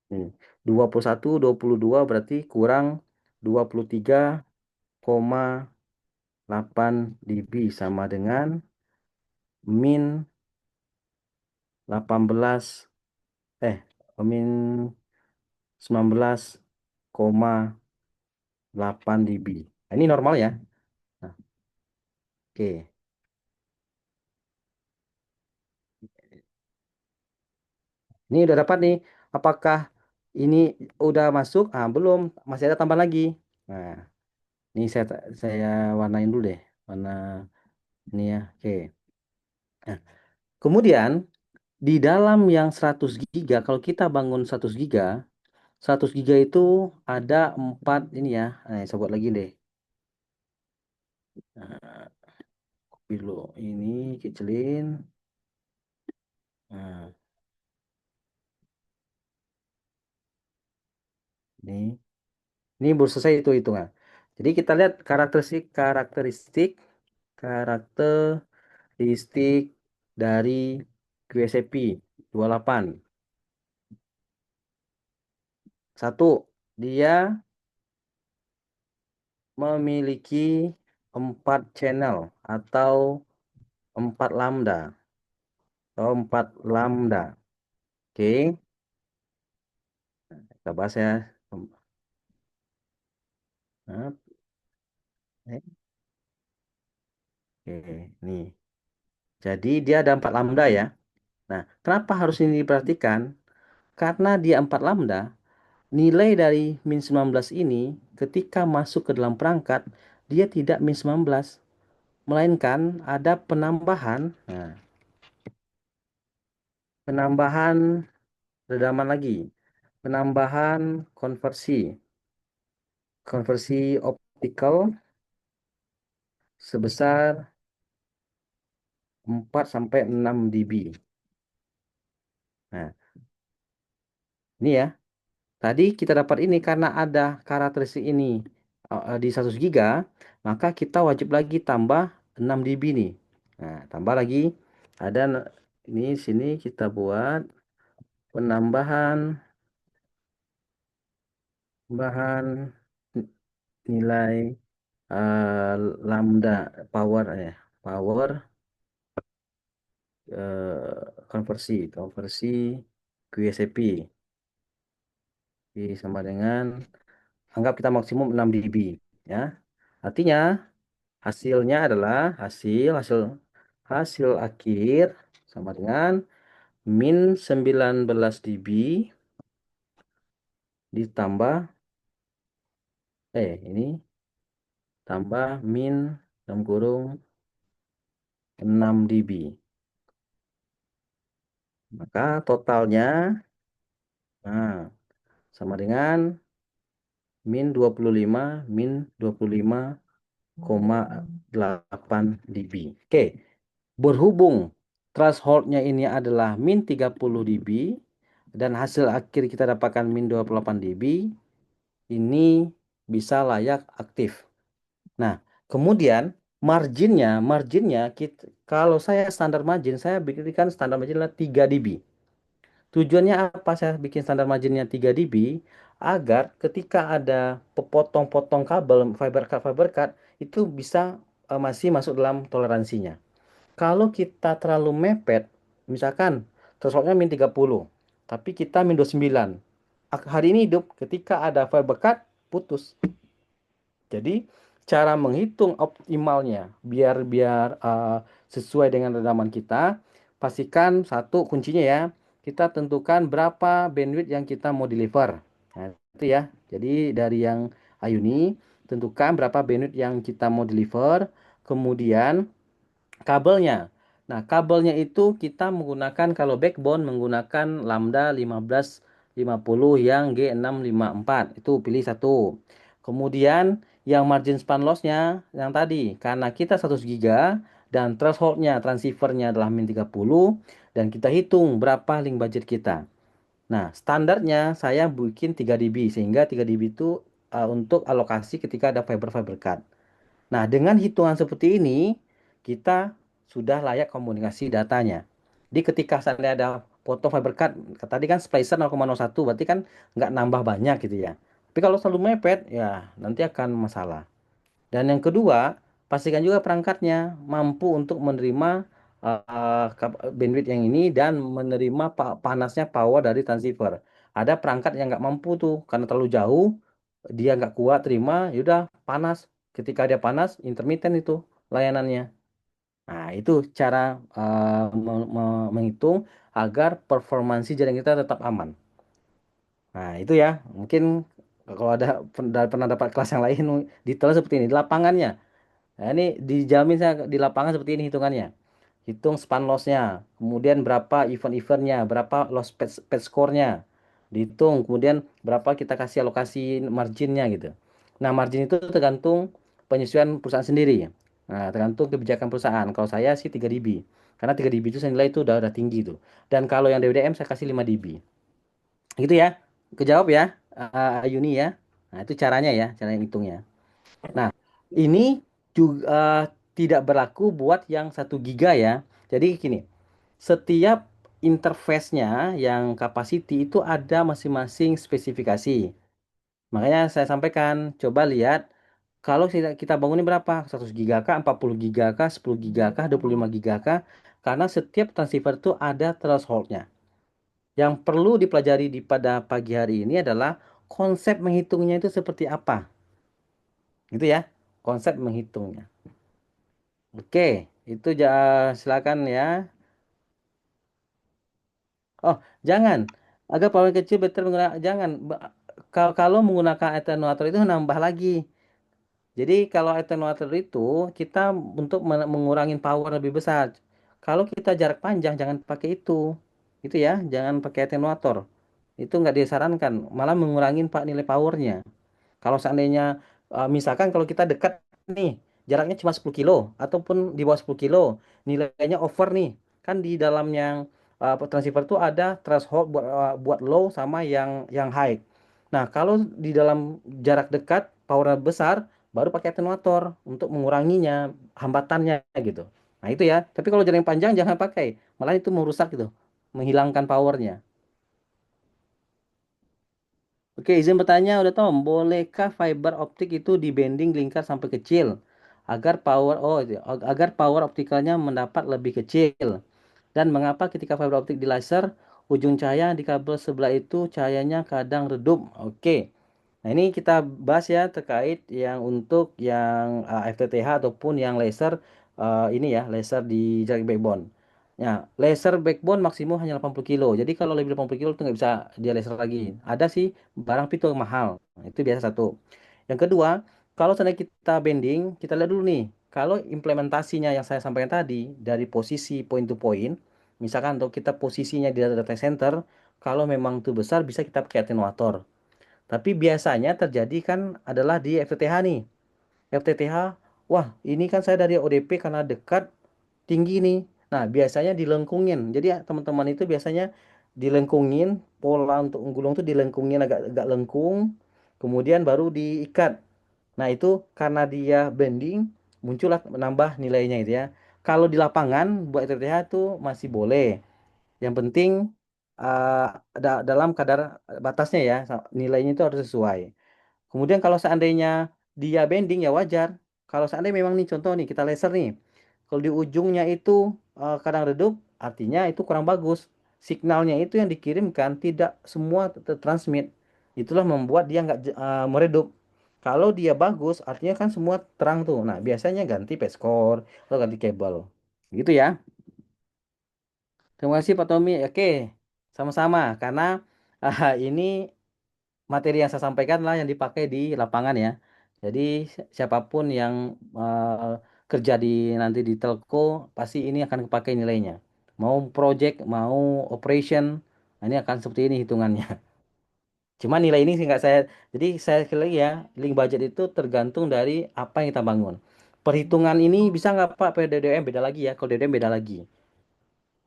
nih, 21 22 berarti kurang 23,8 dB sama dengan min 18 eh min 19,8 dB. Nah, ini normal ya. Nah, oke. Ini udah dapat nih. Apakah ini udah masuk? Ah, belum. Masih ada tambah lagi. Nah, ini saya warnain dulu deh. Warna ini ya. Oke. Nah, kemudian di dalam yang 100 giga, kalau kita bangun 100 giga itu ada 4 ini ya. Nah, saya buat lagi deh. Nah, copy dulu. Ini kecilin. Nah, ini. Ini baru selesai itu hitungan. Jadi kita lihat karakteristik karakteristik dari QSFP 28. Satu, dia memiliki 4 channel atau 4 lambda atau 4 lambda. Oke, kita bahas ya. Nah, oke, nih. Jadi dia ada 4 lambda ya. Nah, kenapa harus ini diperhatikan? Karena dia 4 lambda, nilai dari min 19 ini ketika masuk ke dalam perangkat, dia tidak min 19, melainkan ada penambahan, penambahan redaman lagi, penambahan konversi optikal sebesar 4 sampai 6 dB. Nah, ini ya. Tadi kita dapat ini karena ada karakteristik ini di 100 giga, maka kita wajib lagi tambah 6 dB nih. Nah, tambah lagi ada ini sini kita buat penambahan tambahan nilai eh, lambda power power konversi QSFP. Sama dengan anggap kita maksimum 6 dB ya. Artinya hasilnya adalah hasil hasil hasil akhir sama dengan min 19 dB ditambah ini tambah min dalam kurung 6 dB. Maka totalnya Nah, sama dengan min 25 min 25,8 dB. Oke, berhubung thresholdnya ini adalah min 30 dB dan hasil akhir kita dapatkan min 28 dB, ini bisa layak aktif. Nah, kemudian marginnya kita, kalau saya standar margin, saya bikinkan standar margin adalah 3 dB. Tujuannya apa saya bikin standar marginnya 3 dB? Agar ketika ada potong-potong kabel fiber cut itu bisa masih masuk dalam toleransinya. Kalau kita terlalu mepet, misalkan thresholdnya min 30, tapi kita min 29. Hari ini hidup, ketika ada fiber cut, putus. Jadi cara menghitung optimalnya biar biar sesuai dengan redaman kita, pastikan satu kuncinya ya, kita tentukan berapa bandwidth yang kita mau deliver. Nah, itu ya. Jadi dari yang Ayuni, tentukan berapa bandwidth yang kita mau deliver, kemudian kabelnya. Nah, kabelnya itu kita menggunakan kalau backbone menggunakan lambda 1550 yang G654. Itu pilih satu. Kemudian yang margin span loss-nya yang tadi karena kita 100 giga dan threshold-nya transceiver-nya adalah min 30 dan kita hitung berapa link budget kita. Nah, standarnya saya bikin 3 dB sehingga 3 dB itu untuk alokasi ketika ada fiber-fiber cut. Nah, dengan hitungan seperti ini, kita sudah layak komunikasi datanya. Jadi ketika seandainya ada potong fiber cut, tadi kan splicer 0,01, berarti kan nggak nambah banyak gitu ya. Tapi kalau selalu mepet, ya nanti akan masalah. Dan yang kedua, pastikan juga perangkatnya mampu untuk menerima bandwidth yang ini dan menerima panasnya power dari transceiver. Ada perangkat yang nggak mampu tuh karena terlalu jauh, dia nggak kuat terima, yaudah panas. Ketika dia panas, intermittent itu layanannya. Nah, itu cara menghitung agar performansi jaringan kita tetap aman. Nah, itu ya, mungkin kalau ada pernah dapat kelas yang lain detail seperti ini di lapangannya. Nah, ini dijamin saya di lapangan seperti ini hitungannya. Hitung span loss-nya, kemudian berapa event-eventnya, berapa loss patch score-nya. Dihitung, kemudian berapa kita kasih alokasi marginnya gitu. Nah, margin itu tergantung penyesuaian perusahaan sendiri. Nah, tergantung kebijakan perusahaan. Kalau saya sih 3 dB. Karena 3 dB itu saya nilai itu udah tinggi tuh. Dan kalau yang DWDM saya kasih 5 dB. Gitu ya. Kejawab ya, Ayuni ya. Nah, itu caranya ya, cara yang hitungnya. Nah, ini juga tidak berlaku buat yang 1 giga ya. Jadi gini, setiap interface-nya yang capacity itu ada masing-masing spesifikasi. Makanya saya sampaikan, coba lihat kalau kita bangunin berapa? 100 giga kah, 40 giga kah, 10 giga kah, 25 giga kah? Karena setiap transceiver itu ada threshold-nya. Yang perlu dipelajari pada pagi hari ini adalah konsep menghitungnya itu seperti apa. Gitu ya, konsep menghitungnya. Oke, itu silakan ya. Oh, jangan. Agar power kecil better menggunakan jangan. Kalau menggunakan attenuator itu nambah lagi. Jadi kalau attenuator itu kita untuk mengurangi power lebih besar. Kalau kita jarak panjang jangan pakai itu. Itu ya, jangan pakai attenuator. Itu nggak disarankan, malah mengurangi nilai powernya. Kalau seandainya misalkan kalau kita dekat nih, jaraknya cuma 10 kilo ataupun di bawah 10 kilo, nilainya over nih. Kan di dalam yang transceiver itu ada threshold buat low sama yang high. Nah, kalau di dalam jarak dekat, power besar, baru pakai attenuator untuk menguranginya, hambatannya gitu. Nah, itu ya. Tapi kalau jarak yang panjang jangan pakai, malah itu merusak gitu, menghilangkan powernya. Oke, izin bertanya, udah Tom, bolehkah fiber optik itu dibanding lingkar sampai kecil agar agar power optikalnya mendapat lebih kecil? Dan mengapa ketika fiber optik di laser, ujung cahaya di kabel sebelah itu cahayanya kadang redup? Oke. Nah, ini kita bahas ya terkait yang untuk yang FTTH ataupun yang laser ini ya, laser di jarak backbone. Ya, laser backbone maksimum hanya 80 kilo. Jadi kalau lebih 80 kilo itu nggak bisa dia laser lagi. Ada sih barang itu mahal. Nah, itu biasa satu. Yang kedua, kalau seandainya kita bending, kita lihat dulu nih. Kalau implementasinya yang saya sampaikan tadi dari posisi point to point, misalkan untuk kita posisinya di data center, Kalau memang itu besar bisa kita pakai atenuator. Tapi biasanya terjadi kan adalah di FTTH nih. FTTH, wah ini kan saya dari ODP karena dekat tinggi nih. Nah, biasanya dilengkungin. Jadi ya, teman-teman itu biasanya dilengkungin, pola untuk gulung tuh dilengkungin agak agak lengkung, kemudian baru diikat. Nah, itu karena dia bending, muncullah menambah nilainya itu ya. Kalau di lapangan buat RTH itu masih boleh. Yang penting uh, dalam kadar batasnya ya, nilainya itu harus sesuai. Kemudian kalau seandainya dia bending ya wajar. Kalau seandainya memang nih contoh nih kita laser nih. Kalau di ujungnya itu kadang redup, artinya itu kurang bagus. Signalnya itu yang dikirimkan tidak semua tertransmit. Itulah membuat dia nggak meredup. Kalau dia bagus, artinya kan semua terang tuh. Nah, biasanya ganti patch core atau ganti kabel. Gitu ya. Terima kasih Pak Tommy. Oke, sama-sama. Karena ini materi yang saya sampaikan lah yang dipakai di lapangan ya. Jadi siapapun yang eh, kerja di nanti di telco pasti ini akan kepakai nilainya. Mau project, mau operation, nah ini akan seperti ini hitungannya. Cuma nilai ini sih nggak saya. Jadi saya sekali lagi ya, link budget itu tergantung dari apa yang kita bangun. Perhitungan ini bisa nggak Pak? PDDM beda lagi ya. Kalau DDM beda lagi.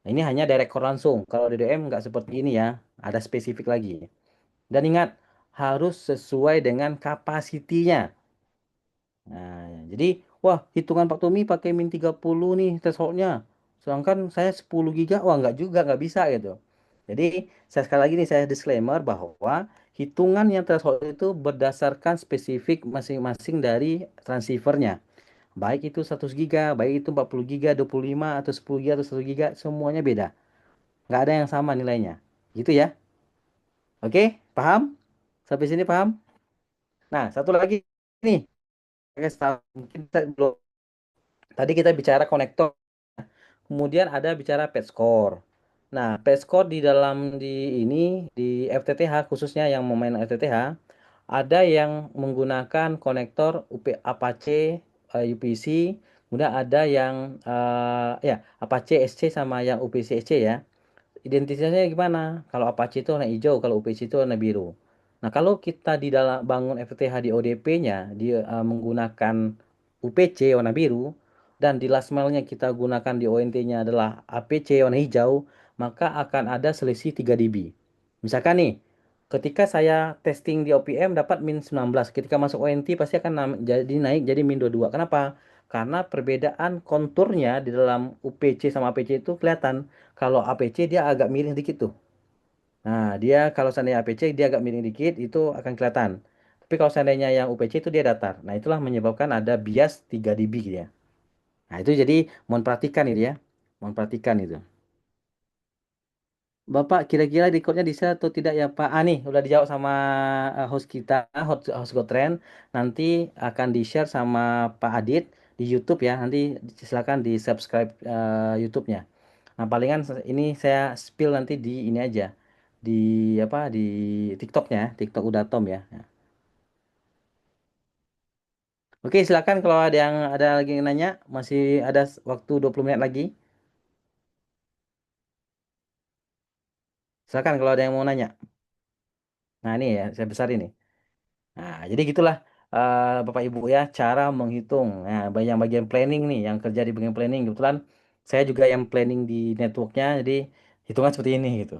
Nah, ini hanya direct core langsung. Kalau DDM nggak seperti ini ya. Ada spesifik lagi. Dan ingat, harus sesuai dengan kapasitinya. Nah, jadi, wah, hitungan Pak Tommy pakai min 30 nih thresholdnya. Sedangkan saya 10 giga, wah nggak juga, nggak bisa gitu. Jadi, saya sekali lagi nih, saya disclaimer bahwa hitungan yang threshold itu berdasarkan spesifik masing-masing dari transceivernya. Baik itu 100 giga, baik itu 40 giga, 25, atau 10 giga, atau 1 giga, semuanya beda. Nggak ada yang sama nilainya. Gitu ya. Oke, paham? Sampai sini paham? Nah, satu lagi nih. Oke, mungkin kita belum. Tadi kita bicara konektor, kemudian ada bicara pet score. Nah, pet score di dalam di FTTH khususnya yang memain FTTH ada yang menggunakan konektor Apache UPC, kemudian ada yang ya Apache SC sama yang UPC SC ya. Identitasnya gimana? Kalau Apache itu warna hijau, kalau UPC itu warna biru. Nah, kalau kita di dalam bangun FTTH di ODP-nya, dia menggunakan UPC warna biru, dan di last mile-nya kita gunakan di ONT-nya adalah APC warna hijau, maka akan ada selisih 3 dB. Misalkan nih, ketika saya testing di OPM dapat min 19, ketika masuk ONT pasti akan jadi naik jadi min 22. Kenapa? Karena perbedaan konturnya di dalam UPC sama APC itu kelihatan. Kalau APC dia agak miring dikit tuh. Nah, dia kalau seandainya APC dia agak miring dikit itu akan kelihatan. Tapi kalau seandainya yang UPC itu dia datar. Nah, itulah menyebabkan ada bias 3 dB gitu ya. Nah, itu jadi mohon perhatikan itu ya. Mohon perhatikan itu. Bapak kira-kira recordnya bisa atau tidak ya Pak? Ah nih, udah dijawab sama host kita, host Gotren. Nanti akan di-share sama Pak Adit di YouTube ya. Nanti silakan di-subscribe YouTube-nya. Nah, palingan ini saya spill nanti di ini aja. Di apa? Di TikToknya, TikTok udah Tom ya. Oke, silakan kalau ada lagi yang nanya, masih ada waktu 20 menit lagi. Silakan kalau ada yang mau nanya. Nah, ini ya, saya besar ini. Nah, jadi gitulah Bapak Ibu ya cara menghitung. Nah, bagian planning nih, yang kerja di bagian planning kebetulan saya juga yang planning di networknya, jadi hitungan seperti ini gitu.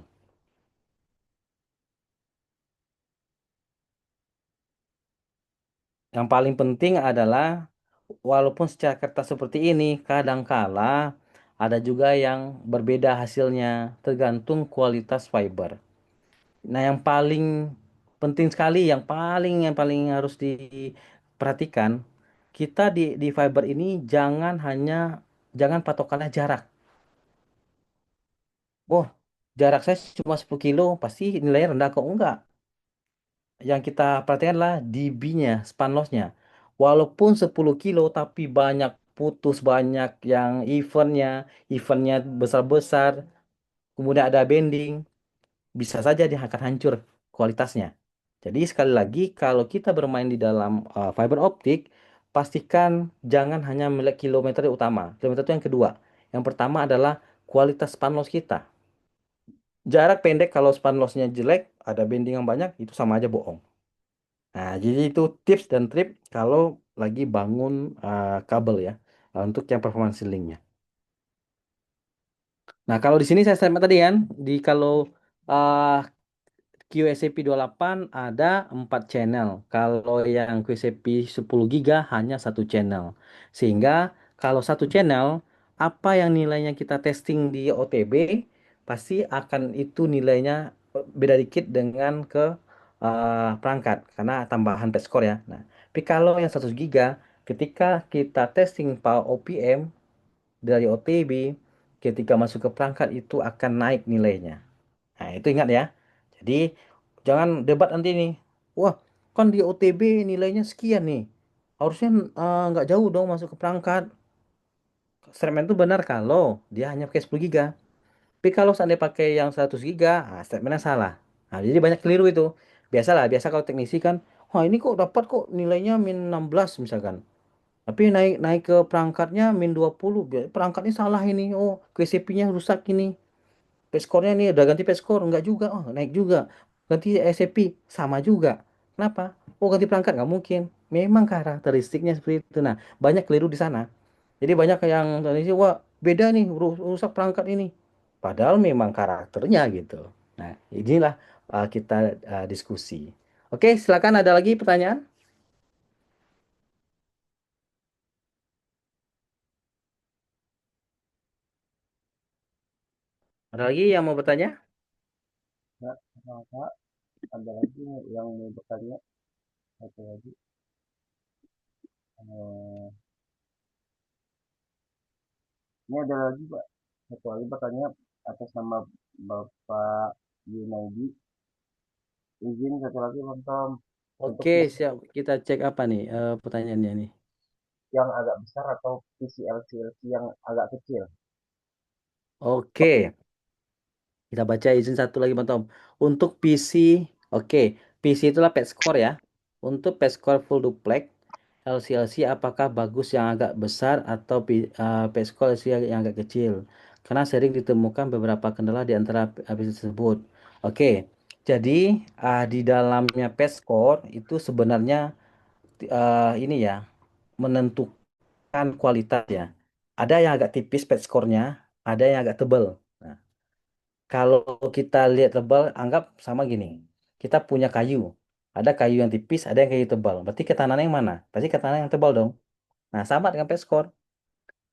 Yang paling penting adalah walaupun secara kertas seperti ini, kadangkala ada juga yang berbeda hasilnya, tergantung kualitas fiber. Nah, yang paling penting sekali, yang paling harus diperhatikan, kita di fiber ini jangan patokannya jarak. Oh, jarak saya cuma 10 kilo, pasti nilainya rendah kok enggak. Yang kita perhatikan adalah dB-nya, span loss-nya. Walaupun 10 kilo, tapi banyak putus, banyak yang eventnya besar-besar, kemudian ada bending, bisa saja dia akan hancur kualitasnya. Jadi sekali lagi, kalau kita bermain di dalam fiber optik, pastikan jangan hanya melihat kilometer utama. Kilometer itu yang kedua. Yang pertama adalah kualitas span loss kita. Jarak pendek kalau span lossnya jelek, ada bending yang banyak, itu sama aja bohong. Nah, jadi itu tips dan trik kalau lagi bangun kabel ya, untuk yang performance linknya. Nah, kalau di sini saya sama tadi kan, di kalau uh, QSP 28 ada 4 channel. Kalau yang QSP 10 giga hanya satu channel. Sehingga kalau satu channel, apa yang nilainya kita testing di OTB, pasti akan itu nilainya beda dikit dengan ke perangkat. Karena tambahan pet score ya. Nah, tapi kalau yang 100 giga, ketika kita testing power OPM dari OTB, ketika masuk ke perangkat itu akan naik nilainya. Nah, itu ingat ya. Jadi, jangan debat nanti nih. Wah, kan di OTB nilainya sekian nih. Harusnya nggak jauh dong masuk ke perangkat. Statement itu benar kalau dia hanya pakai 10 giga. Tapi kalau seandainya pakai yang 100 giga, statementnya salah. Nah, jadi banyak keliru itu. Biasalah, biasa kalau teknisi kan, wah ini kok dapat kok nilainya -16 misalkan. Tapi naik naik ke perangkatnya -20. Perangkatnya salah ini. Oh, QCP-nya rusak ini. Peskornya nih udah ganti peskor enggak juga, oh naik juga. Ganti SCP sama juga. Kenapa? Oh ganti perangkat nggak mungkin. Memang karakteristiknya seperti itu. Nah, banyak keliru di sana. Jadi banyak yang tadi sih, wah beda nih rusak perangkat ini. Padahal memang karakternya gitu. Nah, inilah kita diskusi. Oke, silakan ada lagi pertanyaan? Ada lagi yang mau bertanya? Kak, Kak, ada lagi yang mau bertanya? Satu lagi. Eh, ini ada lagi Pak. Satu lagi bertanya atas nama Bapak Yunaidi. Izin satu lagi Bang Tom. Untuk Oke, PC siap. Kita cek apa nih pertanyaannya nih. yang agak besar atau PC LCLC yang agak kecil. Oke. Kita baca izin satu lagi, Bang Tom. Untuk PC, oke. PC itulah pet score ya. Untuk pet score full duplex, LCLC apakah bagus yang agak besar atau pet score LCLC yang agak kecil? Karena sering ditemukan beberapa kendala di antara PC tersebut. Oke, jadi di dalamnya pet score itu sebenarnya ini ya, menentukan kualitas ya. Ada yang agak tipis pet score-nya, ada yang agak tebal. Nah, kalau kita lihat tebal, anggap sama gini. Kita punya kayu. Ada kayu yang tipis, ada yang kayu tebal. Berarti ketahanan yang mana? Pasti ketahanan yang tebal dong. Nah, sama dengan peskor.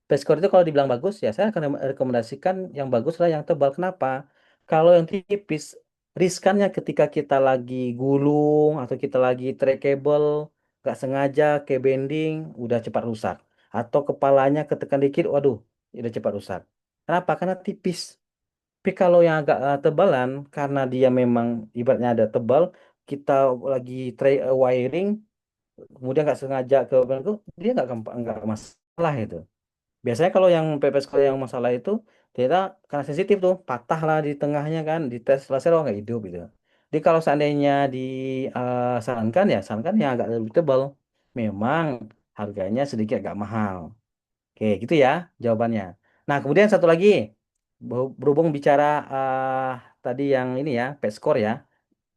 Peskor itu kalau dibilang bagus, ya saya akan rekomendasikan yang bagus lah yang tebal. Kenapa? Kalau yang tipis, riskannya ketika kita lagi gulung atau kita lagi trackable, nggak sengaja ke bending, udah cepat rusak. Atau kepalanya ketekan dikit, waduh, udah cepat rusak. Kenapa? Karena tipis. Tapi kalau yang agak tebalan, karena dia memang ibaratnya ada tebal, kita lagi wiring, kemudian nggak sengaja ke itu, dia nggak masalah itu. Biasanya kalau yang pepes kalau yang masalah itu, ternyata karena sensitif tuh, patah lah di tengahnya kan, di tes laser oh, nggak hidup gitu. Jadi kalau seandainya disarankan ya, sarankan yang agak lebih tebal. Memang harganya sedikit agak mahal. Oke, gitu ya jawabannya. Nah, kemudian satu lagi, berhubung bicara tadi yang ini ya, Petscore ya.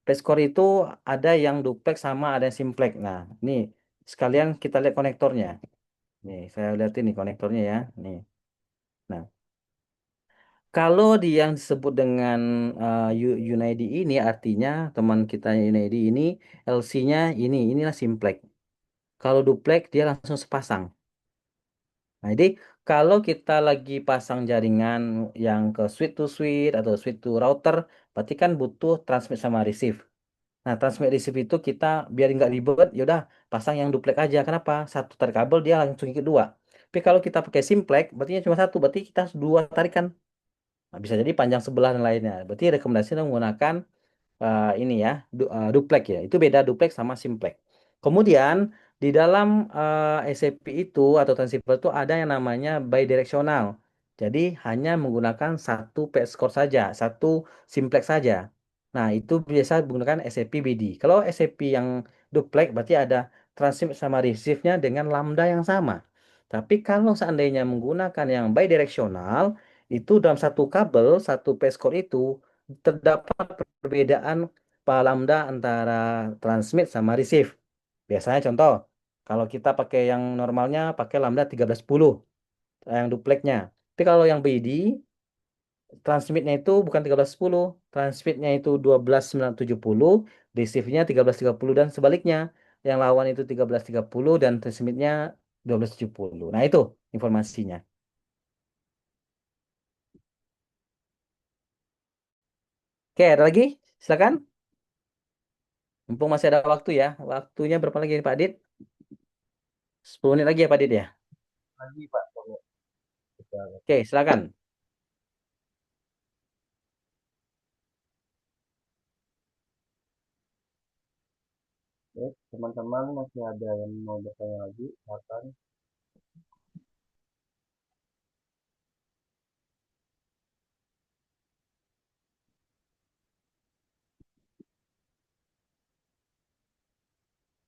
Petscore itu ada yang duplex sama ada yang simplex. Nah, ini sekalian kita lihat konektornya. Nih, saya lihat ini konektornya ya. Nih. Nah, kalau di yang disebut dengan Unaidi ini artinya teman kita Unaidi ini LC-nya inilah simplex. Kalau duplex dia langsung sepasang. Nah, jadi kalau kita lagi pasang jaringan yang ke switch to switch atau switch to router, berarti kan butuh transmit sama receive. Nah, transmit receive itu kita biar nggak ribet, yaudah pasang yang duplex aja. Kenapa? Satu tarik kabel dia langsung ke dua. Tapi kalau kita pakai simplex, berarti cuma satu, berarti kita harus dua tarikan. Nah, bisa jadi panjang sebelah dan lainnya. Berarti rekomendasinya menggunakan ini ya duplex ya itu beda duplex sama simplex. Kemudian di dalam SCP itu atau transceiver itu ada yang namanya bidirectional. Jadi hanya menggunakan satu pet score saja, satu simplex saja. Nah, itu biasa menggunakan SCP BD. Kalau SCP yang duplex berarti ada transmit sama receive-nya dengan lambda yang sama. Tapi kalau seandainya menggunakan yang bidirectional, itu dalam satu kabel, satu pet score itu terdapat perbedaan lambda antara transmit sama receive. Biasanya contoh, kalau kita pakai yang normalnya pakai lambda 1310, yang dupleknya. Tapi kalau yang BD, transmitnya itu bukan 1310, transmitnya itu 12970, receive-nya 1330 dan sebaliknya. Yang lawan itu 1330 dan transmitnya 1270. Nah, itu informasinya. Oke, ada lagi? Silakan. Mumpung masih ada waktu ya. Waktunya berapa lagi Pak Adit? 10 menit lagi ya Pak Adit ya? Lagi Pak Tommy. Kita, Oke, silakan. teman-teman masih ada yang mau bertanya lagi, silakan.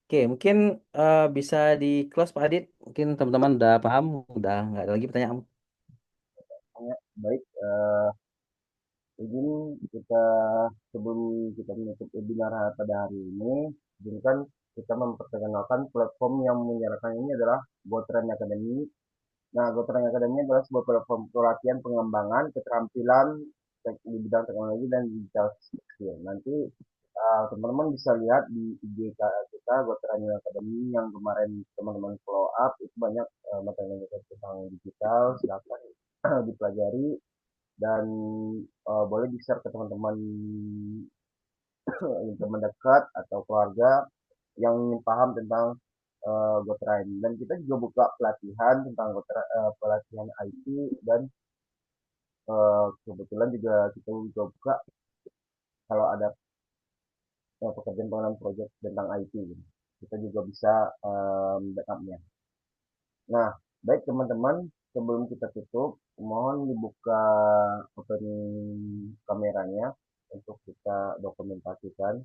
Oke, mungkin bisa di close Pak Adit. Mungkin teman-teman udah paham, udah nggak ada lagi pertanyaan. Ya, baik, izin kita sebelum kita menutup webinar pada hari ini, izinkan kita memperkenalkan platform yang menyiarkan ini adalah Gotren Academy. Nah, Gotren Academy adalah sebuah platform pelatihan pengembangan keterampilan di bidang teknologi dan digital skill. Nanti teman-teman bisa lihat di IG kita Gotren Academy yang kemarin teman-teman follow up itu banyak materi-materi tentang digital, silakan dipelajari dan boleh di-share ke teman-teman teman dekat atau keluarga yang ingin paham tentang Gotram. Dan kita juga buka pelatihan tentang pelatihan IT dan kebetulan juga kita juga buka kalau ada pekerjaan pengenalan project tentang IT. Gitu. Kita juga bisa backupnya. Nah, baik teman-teman, sebelum kita tutup, mohon dibuka open kameranya untuk kita dokumentasikan.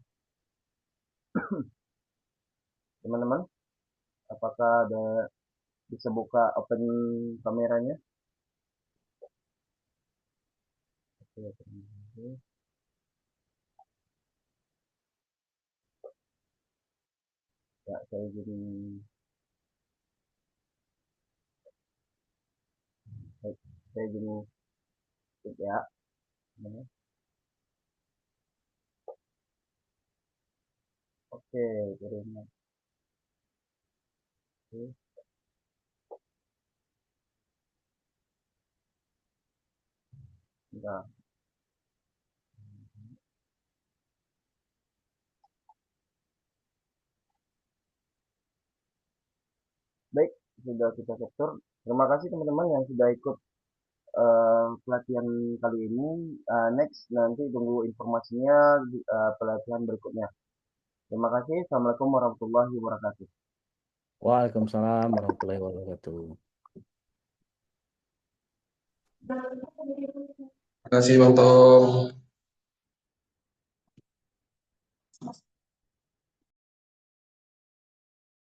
Teman-teman, apakah ada bisa buka open kameranya? Oke, ya, saya jadi ya. Oke, terima kasih. Nah, baik, sudah kita capture. Terima kasih teman-teman yang sudah ikut pelatihan kali ini. Next, nanti tunggu informasinya di pelatihan berikutnya. Terima kasih. Assalamualaikum warahmatullahi wabarakatuh. Waalaikumsalam warahmatullahi wabarakatuh. Terima kasih Bang Tom.